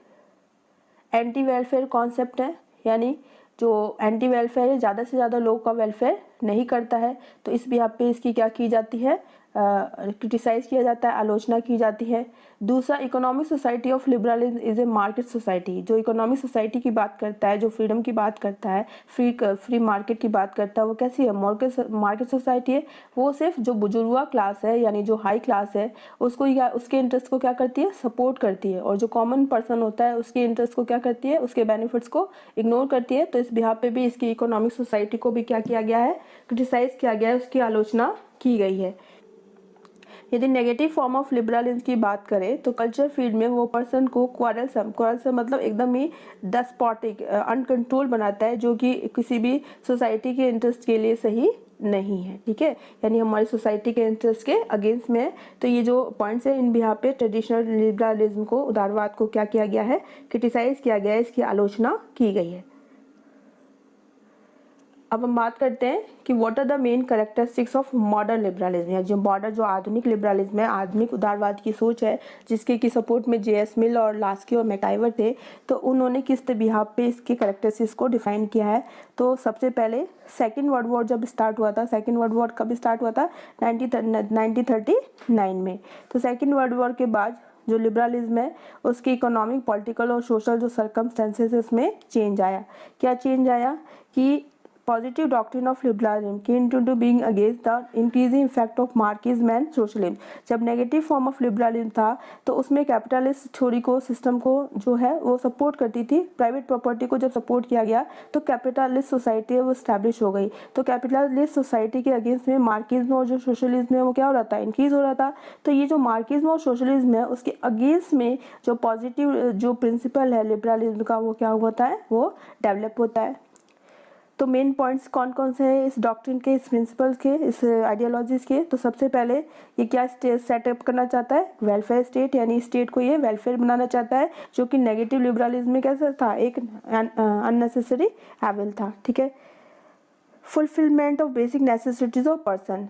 एंटी वेलफेयर कॉन्सेप्ट है, यानी जो एंटी वेलफेयर है ज़्यादा से ज़्यादा लोगों का वेलफेयर नहीं करता है, तो इस बिहार पे इसकी क्या की जाती है, क्रिटिसाइज किया जाता है, आलोचना की जाती है। दूसरा, economic society of liberalism is a market society, जो इकोनॉमिक सोसाइटी की बात करता है, जो फ्रीडम की बात करता है, फ्री मार्केट की बात करता है, वो कैसी है, मार्केट सोसाइटी है। वो सिर्फ जो बुजुर्गा क्लास है, यानी जो हाई क्लास है, उसको या उसके इंटरेस्ट को क्या करती है, सपोर्ट करती है, और जो कॉमन पर्सन होता है उसके इंटरेस्ट को क्या करती है, उसके बेनिफिट्स को इग्नोर करती है। तो इस बिहार पे भी इसकी इकोनॉमिक सोसाइटी को भी क्या किया गया है, क्रिटिसाइज किया गया है, उसकी आलोचना की गई है। यदि नेगेटिव फॉर्म ऑफ लिबरलिज्म की बात करें तो कल्चर फील्ड में वो पर्सन को क्वारलसम मतलब एकदम ही डेस्पोटिक, अनकंट्रोल बनाता है, जो कि किसी भी सोसाइटी के इंटरेस्ट के लिए सही नहीं है, ठीक है, यानी हमारी सोसाइटी के इंटरेस्ट के अगेंस्ट में है। तो ये जो पॉइंट्स है इन बिहार पे ट्रेडिशनल लिबरलिज्म को, उदारवाद को क्या किया गया है, क्रिटिसाइज किया गया है, इसकी आलोचना की गई है। अब हम बात करते हैं कि what are the main characteristics of modern liberalism, या जो आधुनिक लिबरलिज्म है, आधुनिक उदारवाद की सोच है, जिसके की सपोर्ट में जे.एस. मिल और लास्की और मैकाइवर थे। तो उन्होंने किस बिहार पे इसके कैरेक्टरिस्टिक्स को डिफाइन किया है। तो सबसे पहले सेकेंड वर्ल्ड वॉर जब स्टार्ट हुआ था, सेकेंड वर्ल्ड वॉर कब स्टार्ट हुआ था, 1939 में। तो सेकेंड वर्ल्ड वॉर के बाद जो लिबरलिज्म है उसकी इकोनॉमिक, पॉलिटिकल और सोशल जो सर्कमस्टेंसेस है उसमें चेंज आया। क्या चेंज आया कि positive doctrine of liberalism came to being against the increasing effect of Marxism and socialism. जब नेगेटिव फॉर्म ऑफ लिबरलिज्म था तो उसमें कैपिटलिस्ट थ्योरी को, सिस्टम को जो है वो सपोर्ट करती थी। प्राइवेट प्रॉपर्टी को जब सपोर्ट किया गया तो कैपिटलिस्ट सोसाइटी है वो स्टैब्लिश हो गई। तो कैपिटलिस्ट सोसाइटी के अगेंस्ट में मार्क्सिज्म और जो सोशलिज्म है वो क्या हो रहा था, इंक्रीज हो रहा था। तो ये जो मार्क्सिज्म और सोशलिज्म है उसके अगेंस्ट में जो पॉजिटिव जो प्रिंसिपल है लिबरलिज्म का वो क्या होता है, वो डेवलप होता है। तो मेन पॉइंट्स कौन कौन से हैं इस डॉक्ट्रिन के, इस प्रिंसिपल्स के, इस आइडियोलॉजीज़ के। तो सबसे पहले ये क्या सेटअप करना चाहता है, वेलफेयर स्टेट, यानी स्टेट को ये वेलफेयर बनाना चाहता है, जो कि नेगेटिव लिबरलिज्म में कैसा था, एक अननेसेसरी एविल था, ठीक है। Fulfilment of basic necessities of person,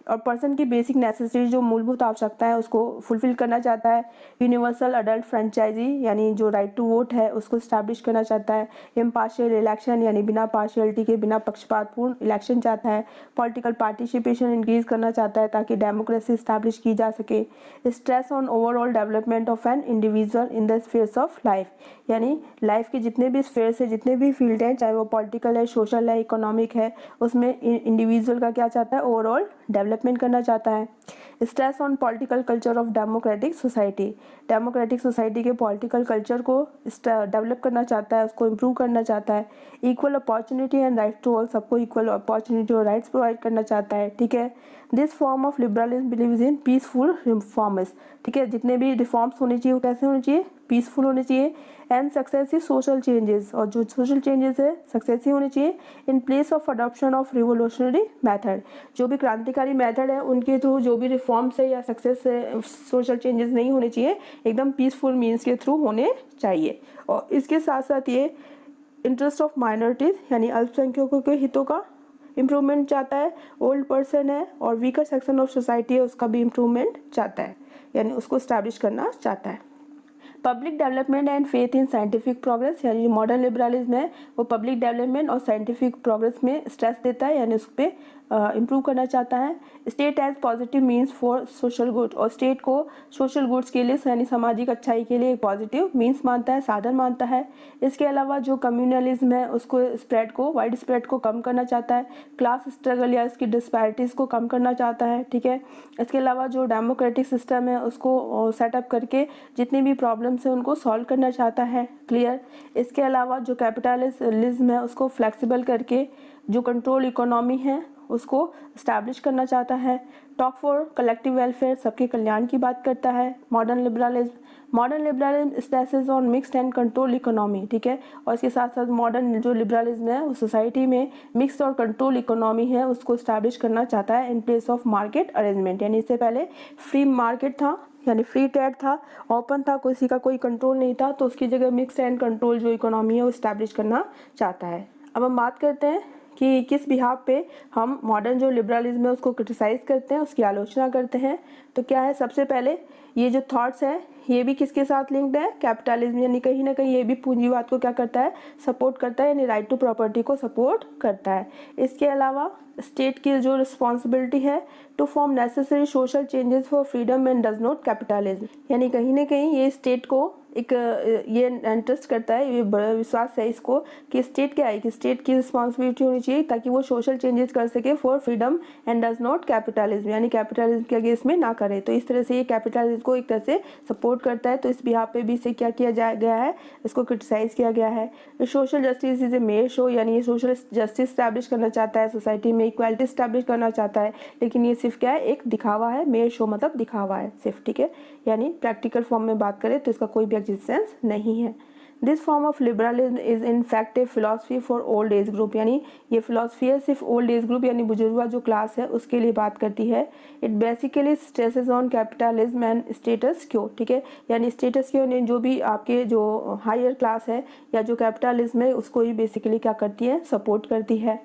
और पर्सन की बेसिक नेसेसिटी जो मूलभूत आवश्यकता है उसको फुलफिल करना चाहता है। यूनिवर्सल अडल्ट फ्रेंचाइजी यानी जो राइट टू वोट है उसको स्टैब्लिश करना चाहता है। इम्पार्शियल इलेक्शन यानी बिना पार्शियलिटी के बिना पक्षपातपूर्ण इलेक्शन चाहता है। पॉलिटिकल पार्टिसिपेशन इंक्रीज करना चाहता है ताकि डेमोक्रेसी स्टैब्लिश की जा सके। Stress on overall development of an individual in the spheres of life यानी लाइफ के जितने भी स्फीयर्स है, जितने भी फील्ड हैं, चाहे वो पॉलिटिकल है, सोशल है, इकोनॉमिक है, उसमें इंडिविजुअल का क्या चाहता है, ओवरऑल डेवलपमेंट करना चाहता है। Stress on political culture of democratic society, democratic society के पॉलिटिकल कल्चर को डेवलप करना चाहता है, उसको इम्प्रूव करना चाहता है। Equal opportunity and right to all, सबको इक्वल अपॉर्चुनिटी और राइट्स प्रोवाइड करना चाहता है। ठीक है, this form of liberalism believes in peaceful reforms. ठीक है, जितने भी रिफॉर्म्स होने चाहिए वो कैसे होने चाहिए, पीसफुल होने चाहिए। एंड सक्सेसिव सोशल चेंजेस, और जो सोशल चेंजेस है सक्सेसिव होने चाहिए in place of adoption of revolutionary method, जो भी क्रांतिकारी मेथड है उनके थ्रू जो भी रिफॉर्म्स है या सक्सेस है, सोशल चेंजेस नहीं होने चाहिए, एकदम पीसफुल मीन्स के थ्रू होने चाहिए। और इसके साथ साथ ये इंटरेस्ट ऑफ माइनॉरिटीज यानी अल्पसंख्यकों के हितों का इम्प्रूवमेंट चाहता है। ओल्ड पर्सन है और वीकर सेक्शन ऑफ सोसाइटी है उसका भी इम्प्रूवमेंट चाहता है, यानी उसको स्टैब्लिश करना चाहता है। Public development and faith in scientific progress, यानी जो मॉडर्न लिबरलिज्म है वो पब्लिक डेवलपमेंट और साइंटिफिक प्रोग्रेस में स्ट्रेस देता है, यानी उस पर इम्प्रूव करना चाहता है। State as positive means for social good, और स्टेट को सोशल गुड्स के लिए यानी सामाजिक अच्छाई के लिए एक पॉजिटिव मीन्स मानता है, साधन मानता है। इसके अलावा जो कम्युनलिज्म है उसको स्प्रेड को, वाइड स्प्रेड को कम करना चाहता है। क्लास स्ट्रगल या इसकी डिस्पैरिटीज़ को कम करना चाहता है। ठीक है, इसके अलावा जो डेमोक्रेटिक सिस्टम है उसको सेटअप करके जितनी भी प्रॉब्लम्स है उनको सॉल्व करना चाहता है। क्लियर। इसके अलावा जो कैपिटलिज्म है उसको फ्लेक्सिबल करके जो कंट्रोल इकोनॉमी है उसको स्टैब्लिश करना चाहता है। टॉक फॉर कलेक्टिव वेलफेयर, सबके कल्याण की बात करता है। Modern liberalism stresses on mixed and control economy. ठीक है, और इसके साथ साथ मॉडर्न जो लिबरलिज्म है उस सोसाइटी में मिक्स्ड और कंट्रोल इकोनॉमी है उसको स्टैब्लिश करना चाहता है in place of market arrangement, यानी इससे पहले फ्री मार्केट था यानी फ्री ट्रेड था, ओपन था, किसी का कोई कंट्रोल नहीं था, तो उसकी जगह मिक्स एंड कंट्रोल जो इकोनॉमी है वो स्टैब्लिश करना चाहता है। अब हम बात करते हैं कि किस बिहाफ पे हम मॉडर्न जो लिबरलिज्म है उसको क्रिटिसाइज करते हैं, उसकी आलोचना करते हैं। तो क्या है, सबसे पहले ये जो थॉट्स हैं ये भी किसके साथ लिंक्ड है, कैपिटलिज्म, यानी कहीं ना कहीं ये भी पूंजीवाद को क्या करता है, सपोर्ट करता है, यानी राइट टू प्रॉपर्टी को सपोर्ट करता है। इसके अलावा स्टेट की जो रिस्पॉन्सिबिलिटी है to form necessary social changes for freedom and does not capitalism, यानी कहीं ना कहीं ये स्टेट को एक ये इंटरेस्ट करता है, ये बड़ा विश्वास है इसको कि स्टेट क्या है कि स्टेट की रिस्पॉन्सिबिलिटी होनी चाहिए ताकि वो सोशल चेंजेस कर सके for freedom and does not capitalism, यानी कैपिटलिज्म के अगेंस्ट में ना करे। तो इस तरह से ये कैपिटलिज्म को एक तरह से सपोर्ट करता है। तो इस बिहाफ पे भी इसे क्या किया गया है, इसको क्रिटिसाइज किया गया है। Social justice is a mayor show, यानी ये सोशल जस्टिस स्टैब्लिश करना चाहता है, सोसाइटी में इक्वालिटी स्टैब्लिश करना चाहता है, लेकिन ये सिर्फ क्या है, एक दिखावा है। मेयर शो मतलब दिखावा है सिर्फ। ठीक है, यानी प्रैक्टिकल फॉर्म में बात करें तो इसका कोई भी एग्जिस्टेंस नहीं है। This form of liberalism is in fact A philosophy for old age group, यानी ये फिलॉसफी है सिर्फ ओल्ड एज ग्रुप यानी बुजुर्गा जो क्लास है उसके लिए बात करती है। It basically stresses on capitalism and status क्यो। ठीक है, यानी स्टेटस क्यो ने जो भी आपके जो हायर क्लास है या जो कैपिटलिज्म है उसको ही बेसिकली क्या करती है, सपोर्ट करती है।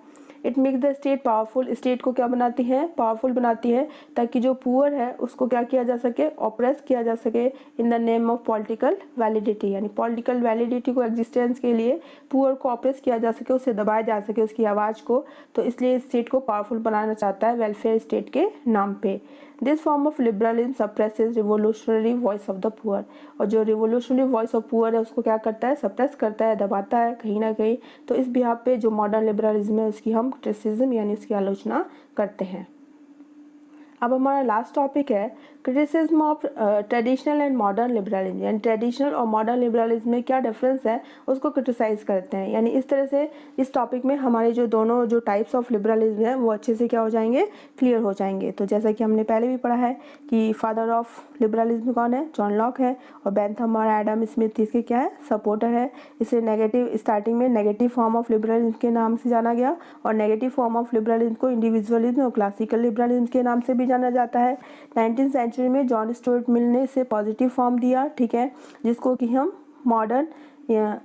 It makes the state powerful, state को क्या बनाती है, पावरफुल बनाती है ताकि जो पुअर है उसको क्या किया जा सके, ऑप्रेस किया जा सके in the name of political validity, यानी पॉलिटिकल वैलिडिटी को एग्जिस्टेंस के लिए पुअर को ऑप्रेस किया जा सके, उसे दबाया जा सके उसकी आवाज़ को। तो इसलिए स्टेट को पावरफुल बनाना चाहता है वेलफेयर स्टेट के नाम पे। This form of liberalism suppresses revolutionary voice of the poor, और जो रिवोल्यूशनरी वॉइस ऑफ पुअर है उसको क्या करता है, सप्रेस करता है, दबाता है कहीं ना कहीं। तो इस बिहाफ पे जो मॉडर्न लिबरलिज्म है उसकी हम क्रिटिसिज्म यानी उसकी आलोचना करते हैं। अब हमारा लास्ट टॉपिक है criticism of traditional and modern liberalism, यानी ट्रेडिशनल और मॉडर्न लिबरलिज्म में क्या डिफरेंस है उसको क्रिटिसाइज करते हैं। यानी इस तरह से इस टॉपिक में हमारे जो दोनों जो टाइप्स ऑफ लिबरलिज्म है वो अच्छे से क्या हो जाएंगे, क्लियर हो जाएंगे। तो जैसा कि हमने पहले भी पढ़ा है कि फादर ऑफ लिबरलिज्म कौन है, जॉन लॉक है, और बेंथम और एडम स्मिथ इसके क्या है, सपोर्टर है। इसे नेगेटिव स्टार्टिंग में नेगेटिव फॉर्म ऑफ लिबरलिज्म के नाम से जाना गया, और नेगेटिव फॉर्म ऑफ लिबरलिज्म को इंडिविजुअलिज्म और क्लासिकल लिबरलिज्म के नाम से भी जाना जाता है। 19th सेंचुरी में जॉन स्टुअर्ट मिल ने इसे पॉजिटिव फॉर्म दिया। ठीक है, जिसको कि हम मॉडर्न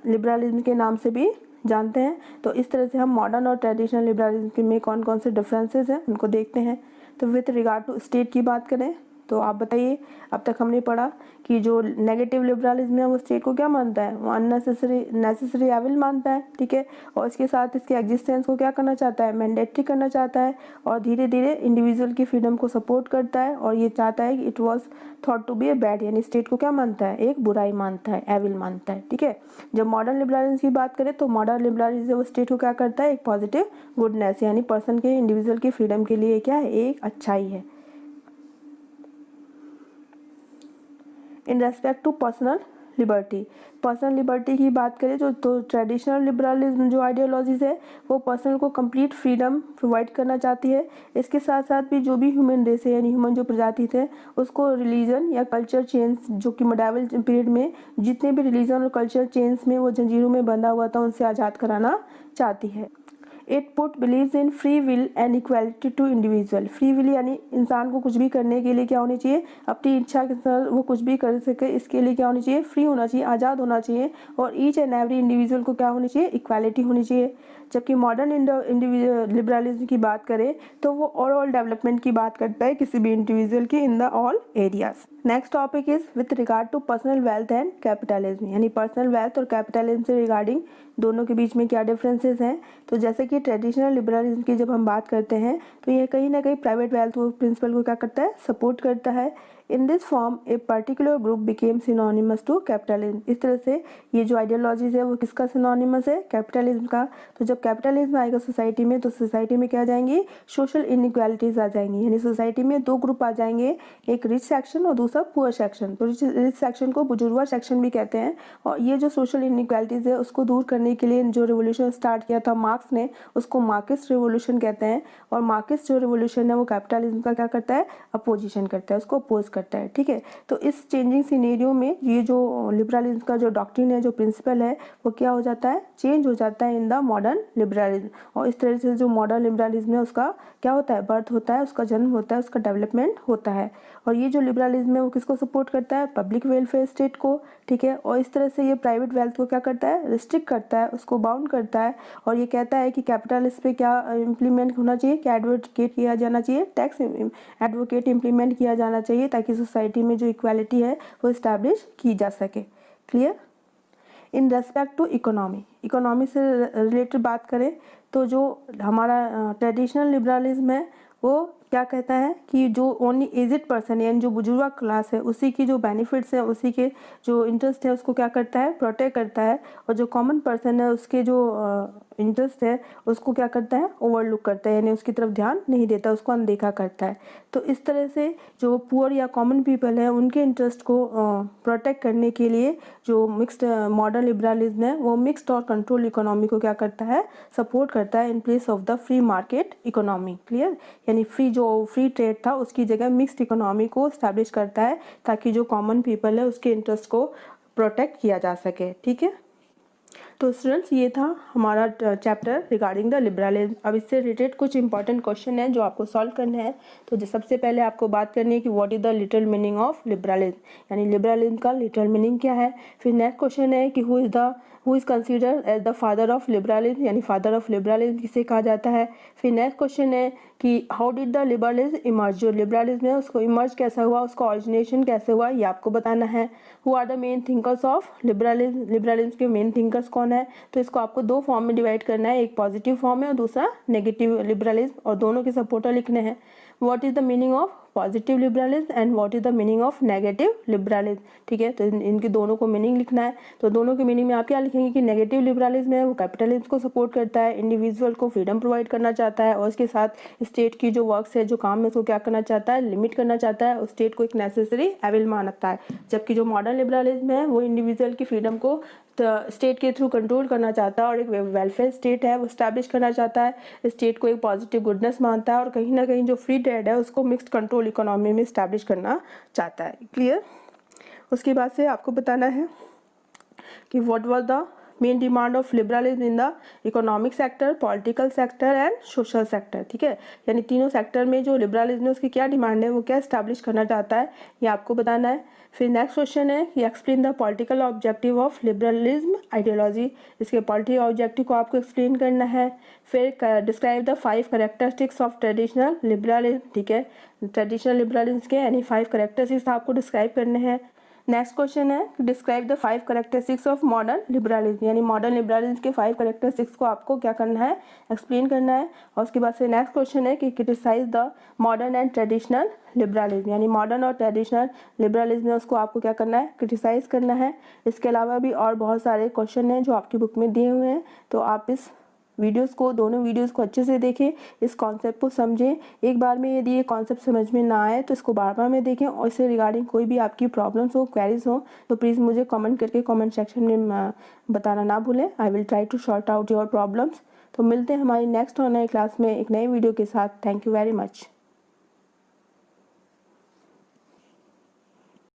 लिबरलिज्म के नाम से भी जानते हैं। तो इस तरह से हम मॉडर्न और ट्रेडिशनल लिबरलिज्म में कौन कौन से डिफरेंसेस हैं उनको देखते हैं। तो विथ रिगार्ड टू स्टेट की बात करें तो आप बताइए, अब तक हमने पढ़ा कि जो नेगेटिव लिबरलिज्म है वो स्टेट को क्या मानता है, वो नेसेसरी एविल मानता है, ठीक है, और इसके साथ इसके एग्जिस्टेंस को क्या करना चाहता है, मैंडेटरी करना चाहता है, और धीरे धीरे इंडिविजुअल की फ्रीडम को सपोर्ट करता है, और ये चाहता है कि it was thought to be a bad, यानी स्टेट को क्या मानता है, एक बुराई मानता है, एविल मानता है, ठीक है। जब मॉडर्न लिबरलिज्म की बात करें तो मॉडर्न लिबरलिज्म वो स्टेट को क्या करता है, एक पॉजिटिव गुडनेस यानी पर्सन के इंडिविजुअल की फ्रीडम के लिए क्या है, एक अच्छाई है। In respect to personal liberty की बात करें तो ट्रेडिशनल लिबरलिज्म जो आइडियोलॉजीज है वो पर्सन को कंप्लीट फ्रीडम प्रोवाइड करना चाहती है। इसके साथ साथ भी जो भी ह्यूमन रेस है यानी ह्यूमन जो प्रजाति थे उसको रिलीजन या कल्चर चेंज, जो कि मेडावल पीरियड में जितने भी रिलीजन और कल्चर चेंज में वो जंजीरों में बंधा हुआ था उनसे आज़ाद कराना चाहती है। It put believes in free will and equality to individual. Free will यानी इंसान को कुछ भी करने के लिए क्या होनी चाहिए, अपनी इच्छा के साथ वो कुछ भी कर सके, इसके लिए क्या होनी चाहिए, फ्री होना चाहिए, आज़ाद होना चाहिए, और ईच एंड एवरी इंडिविजुअल को क्या होनी चाहिए, इक्वालिटी होनी चाहिए। जबकि मॉडर्न लिबरलिज्म की बात करें तो वो ओवरऑल डेवलपमेंट की बात करता है किसी भी इंडिविजुअल की in the all areas. Next topic is with regard to personal wealth and capitalism, यानी पर्सनल वेल्थ और कैपिटलिज्म से रिगार्डिंग दोनों के बीच में क्या डिफरेंसेस हैं। तो जैसे कि ट्रेडिशनल लिबरलिज्म की जब हम बात करते हैं तो ये कहीं ना कहीं प्राइवेट वेल्थ प्रिंसिपल को क्या करता है, सपोर्ट करता है। In this form a particular group became synonymous to capitalism. इस तरह से ये जो आइडियोलॉजीज है वो किसका सिनोनिमस है, कैपिटलिज्म का। तो जब कैपिटलिज्म आएगा सोसाइटी में तो सोसाइटी में क्या आ जाएंगी, सोशल इनइक्वालिटीज आ जाएंगी, यानी सोसाइटी में दो ग्रुप आ जाएंगे, एक रिच सेक्शन और दूसरा पुअर सेक्शन। तो रिच सेक्शन को बुजुर्गा सेक्शन भी कहते हैं। और ये जो सोशल इनइक्वालिटीज है उसको दूर करने के लिए जो रिवोल्यूशन स्टार्ट किया था मार्क्स ने, उसको मार्क्सिस्ट रिवोल्यूशन कहते हैं। और मार्क्सिस्ट जो रिवोल्यूशन है वो कैपिटलिज्म का क्या करता है, अपोजिशन करता है, उसको अपोज करता है, ठीक है। तो इस चेंजिंग सिनेरियो में ये जो लिबरलिज्म का जो डॉक्ट्रिन है, जो प्रिंसिपल है, वो क्या हो जाता है, चेंज हो जाता है इन द मॉडर्न लिबरलिज्म। और इस तरह से जो मॉडर्न लिबरलिज्म है उसका क्या होता है, बर्थ होता है, उसका जन्म होता है, उसका डेवलपमेंट होता है। और ये जो लिबरलिज्म है वो किसको सपोर्ट करता है, पब्लिक वेलफेयर स्टेट को, ठीक है। और इस तरह से ये प्राइवेट वेल्थ को क्या करता है, रिस्ट्रिक्ट करता है, उसको बाउंड करता है। और ये कहता है कि कैपिटलिस्ट पे क्या इम्प्लीमेंट होना चाहिए, क्या एडवोकेट किया जाना चाहिए, टैक्स एडवोकेट इम्प्लीमेंट किया जाना चाहिए, ताकि सोसाइटी में जो इक्वालिटी है वो इस्टेब्लिश की जा सके। Clear. In respect to economy से रिलेटेड बात करें तो जो हमारा ट्रेडिशनल लिबरलिज्म है वो क्या कहता है कि जो ओनली एजेड पर्सन यानी जो बुजुर्ग क्लास है उसी की जो बेनिफिट्स हैं, उसी के जो इंटरेस्ट है उसको क्या करता है, प्रोटेक्ट करता है। और जो कॉमन पर्सन है उसके जो इंटरेस्ट है उसको क्या करता है, ओवरलुक करता है, यानी उसकी तरफ ध्यान नहीं देता, उसको अनदेखा करता है। तो इस तरह से जो पुअर या कॉमन पीपल है उनके इंटरेस्ट को प्रोटेक्ट करने के लिए जो मिक्स्ड मॉडर्न लिबरलिज्म है वो मिक्स्ड और कंट्रोल इकोनॉमी को क्या करता है, सपोर्ट करता है in place of the free market economy. Clear. यानी जो फ्री ट्रेड था उसकी जगह मिक्स्ड इकोनॉमी को स्टैब्लिश करता है ताकि जो कॉमन पीपल है उसके इंटरेस्ट को प्रोटेक्ट किया जा सके, ठीक है। तो स्टूडेंट्स ये था हमारा चैप्टर रिगार्डिंग द लिबरलिज्म। अब इससे रिलेटेड कुछ इंपॉर्टेंट क्वेश्चन है जो आपको सॉल्व करने हैं। तो सबसे पहले आपको बात करनी है कि what is the literal meaning of liberalism, यानी लिबरलिज्म का लिटरल मीनिंग क्या है। फिर नेक्स्ट क्वेश्चन है कि who is considered as the father of liberalism, यानी फादर ऑफ लिबरलिज्म किसे कहा जाता है। फिर नेक्स्ट क्वेश्चन है कि how did the liberalism emerge, जो लिबरलिज्म है उसको इमर्ज कैसा हुआ, उसका ऑरिजिनेशन कैसे हुआ, ये आपको बताना है। Who are the main thinkers of liberalism, liberalism के मेन थिंकर्स कौन है। तो इसको आपको दो फॉर्म में डिवाइड करना है, एक पॉजिटिव फॉर्म है और दूसरा नेगेटिव लिबरलिज्म, और दोनों के सपोर्टर लिखने हैं। What is the meaning of positive liberalism and what is the meaning of negative liberalism, ठीक है। तो इनके दोनों को मीनिंग लिखना है। तो दोनों के मीनिंग में आप क्या लिखेंगे कि नेगेटिव लिबरलिज्म है वो कैपिटलिज्म को सपोर्ट करता है, इंडिविजुअल को फ्रीडम प्रोवाइड करना चाहता है, और इसके साथ स्टेट की जो वर्क्स है, जो काम है, उसको क्या करना चाहता है, लिमिट करना चाहता है, और स्टेट को एक नेसेसरी एविल मानता है। जबकि जो मॉडर्न लिबरलिज्म है वो इंडिविजुअल की फ्रीडम को स्टेट के थ्रू कंट्रोल करना चाहता है, और एक वेलफेयर स्टेट है वो स्टैब्लिश करना चाहता है, स्टेट को एक पॉजिटिव गुडनेस मानता है, और कहीं ना कहीं जो फ्री ट्रेड है उसको मिक्स्ड कंट्रोल इकोनॉमी में स्टैब्लिश करना चाहता है। क्लियर। उसके बाद से आपको बताना है कि what was the main demand of liberalism in the economic sector, political sector and social sector, ठीक है। यानी तीनों सेक्टर में जो लिबरलिज्म है उसकी क्या डिमांड है, वो क्या इस्टेब्लिश करना चाहता है, ये आपको बताना है। फिर नेक्स्ट क्वेश्चन है कि explain the political objective of liberalism ideology, इसके पॉलिटिकल ऑब्जेक्टिव को आपको एक्सप्लेन करना है। फिर describe the 5 characteristics of traditional liberalism, ठीक है। ट्रेडिशनल लिबरलिज्म के यानी 5 कैरेक्टरिस्टिक्स आपको डिस्क्राइब करने हैं। नेक्स्ट क्वेश्चन है describe the 5 characteristics of modern liberalism, यानी मॉडर्न लिबरलिज्म के 5 कैरेक्टरिस्टिक्स को आपको क्या करना है, एक्सप्लेन करना है। और उसके बाद से नेक्स्ट क्वेश्चन है कि criticise the modern and traditional liberalism, यानी मॉडर्न और ट्रेडिशनल लिबरलिज्म है उसको आपको क्या करना है, क्रिटिसाइज करना है। इसके अलावा भी और बहुत सारे क्वेश्चन हैं जो आपकी बुक में दिए हुए हैं, तो आप इस वीडियोस को, दोनों वीडियोस को अच्छे से देखें, इस कॉन्सेप्ट को समझें। एक बार में यदि ये कॉन्सेप्ट समझ में ना आए तो इसको बार बार में देखें, और इससे रिगार्डिंग कोई भी आपकी प्रॉब्लम्स हो, क्वेरीज हो, तो प्लीज़ मुझे कमेंट करके कमेंट सेक्शन में बताना ना भूलें। I will try to sort out your problems. तो मिलते हैं हमारी नेक्स्ट ऑनलाइन क्लास में एक नए वीडियो के साथ। Thank you very much.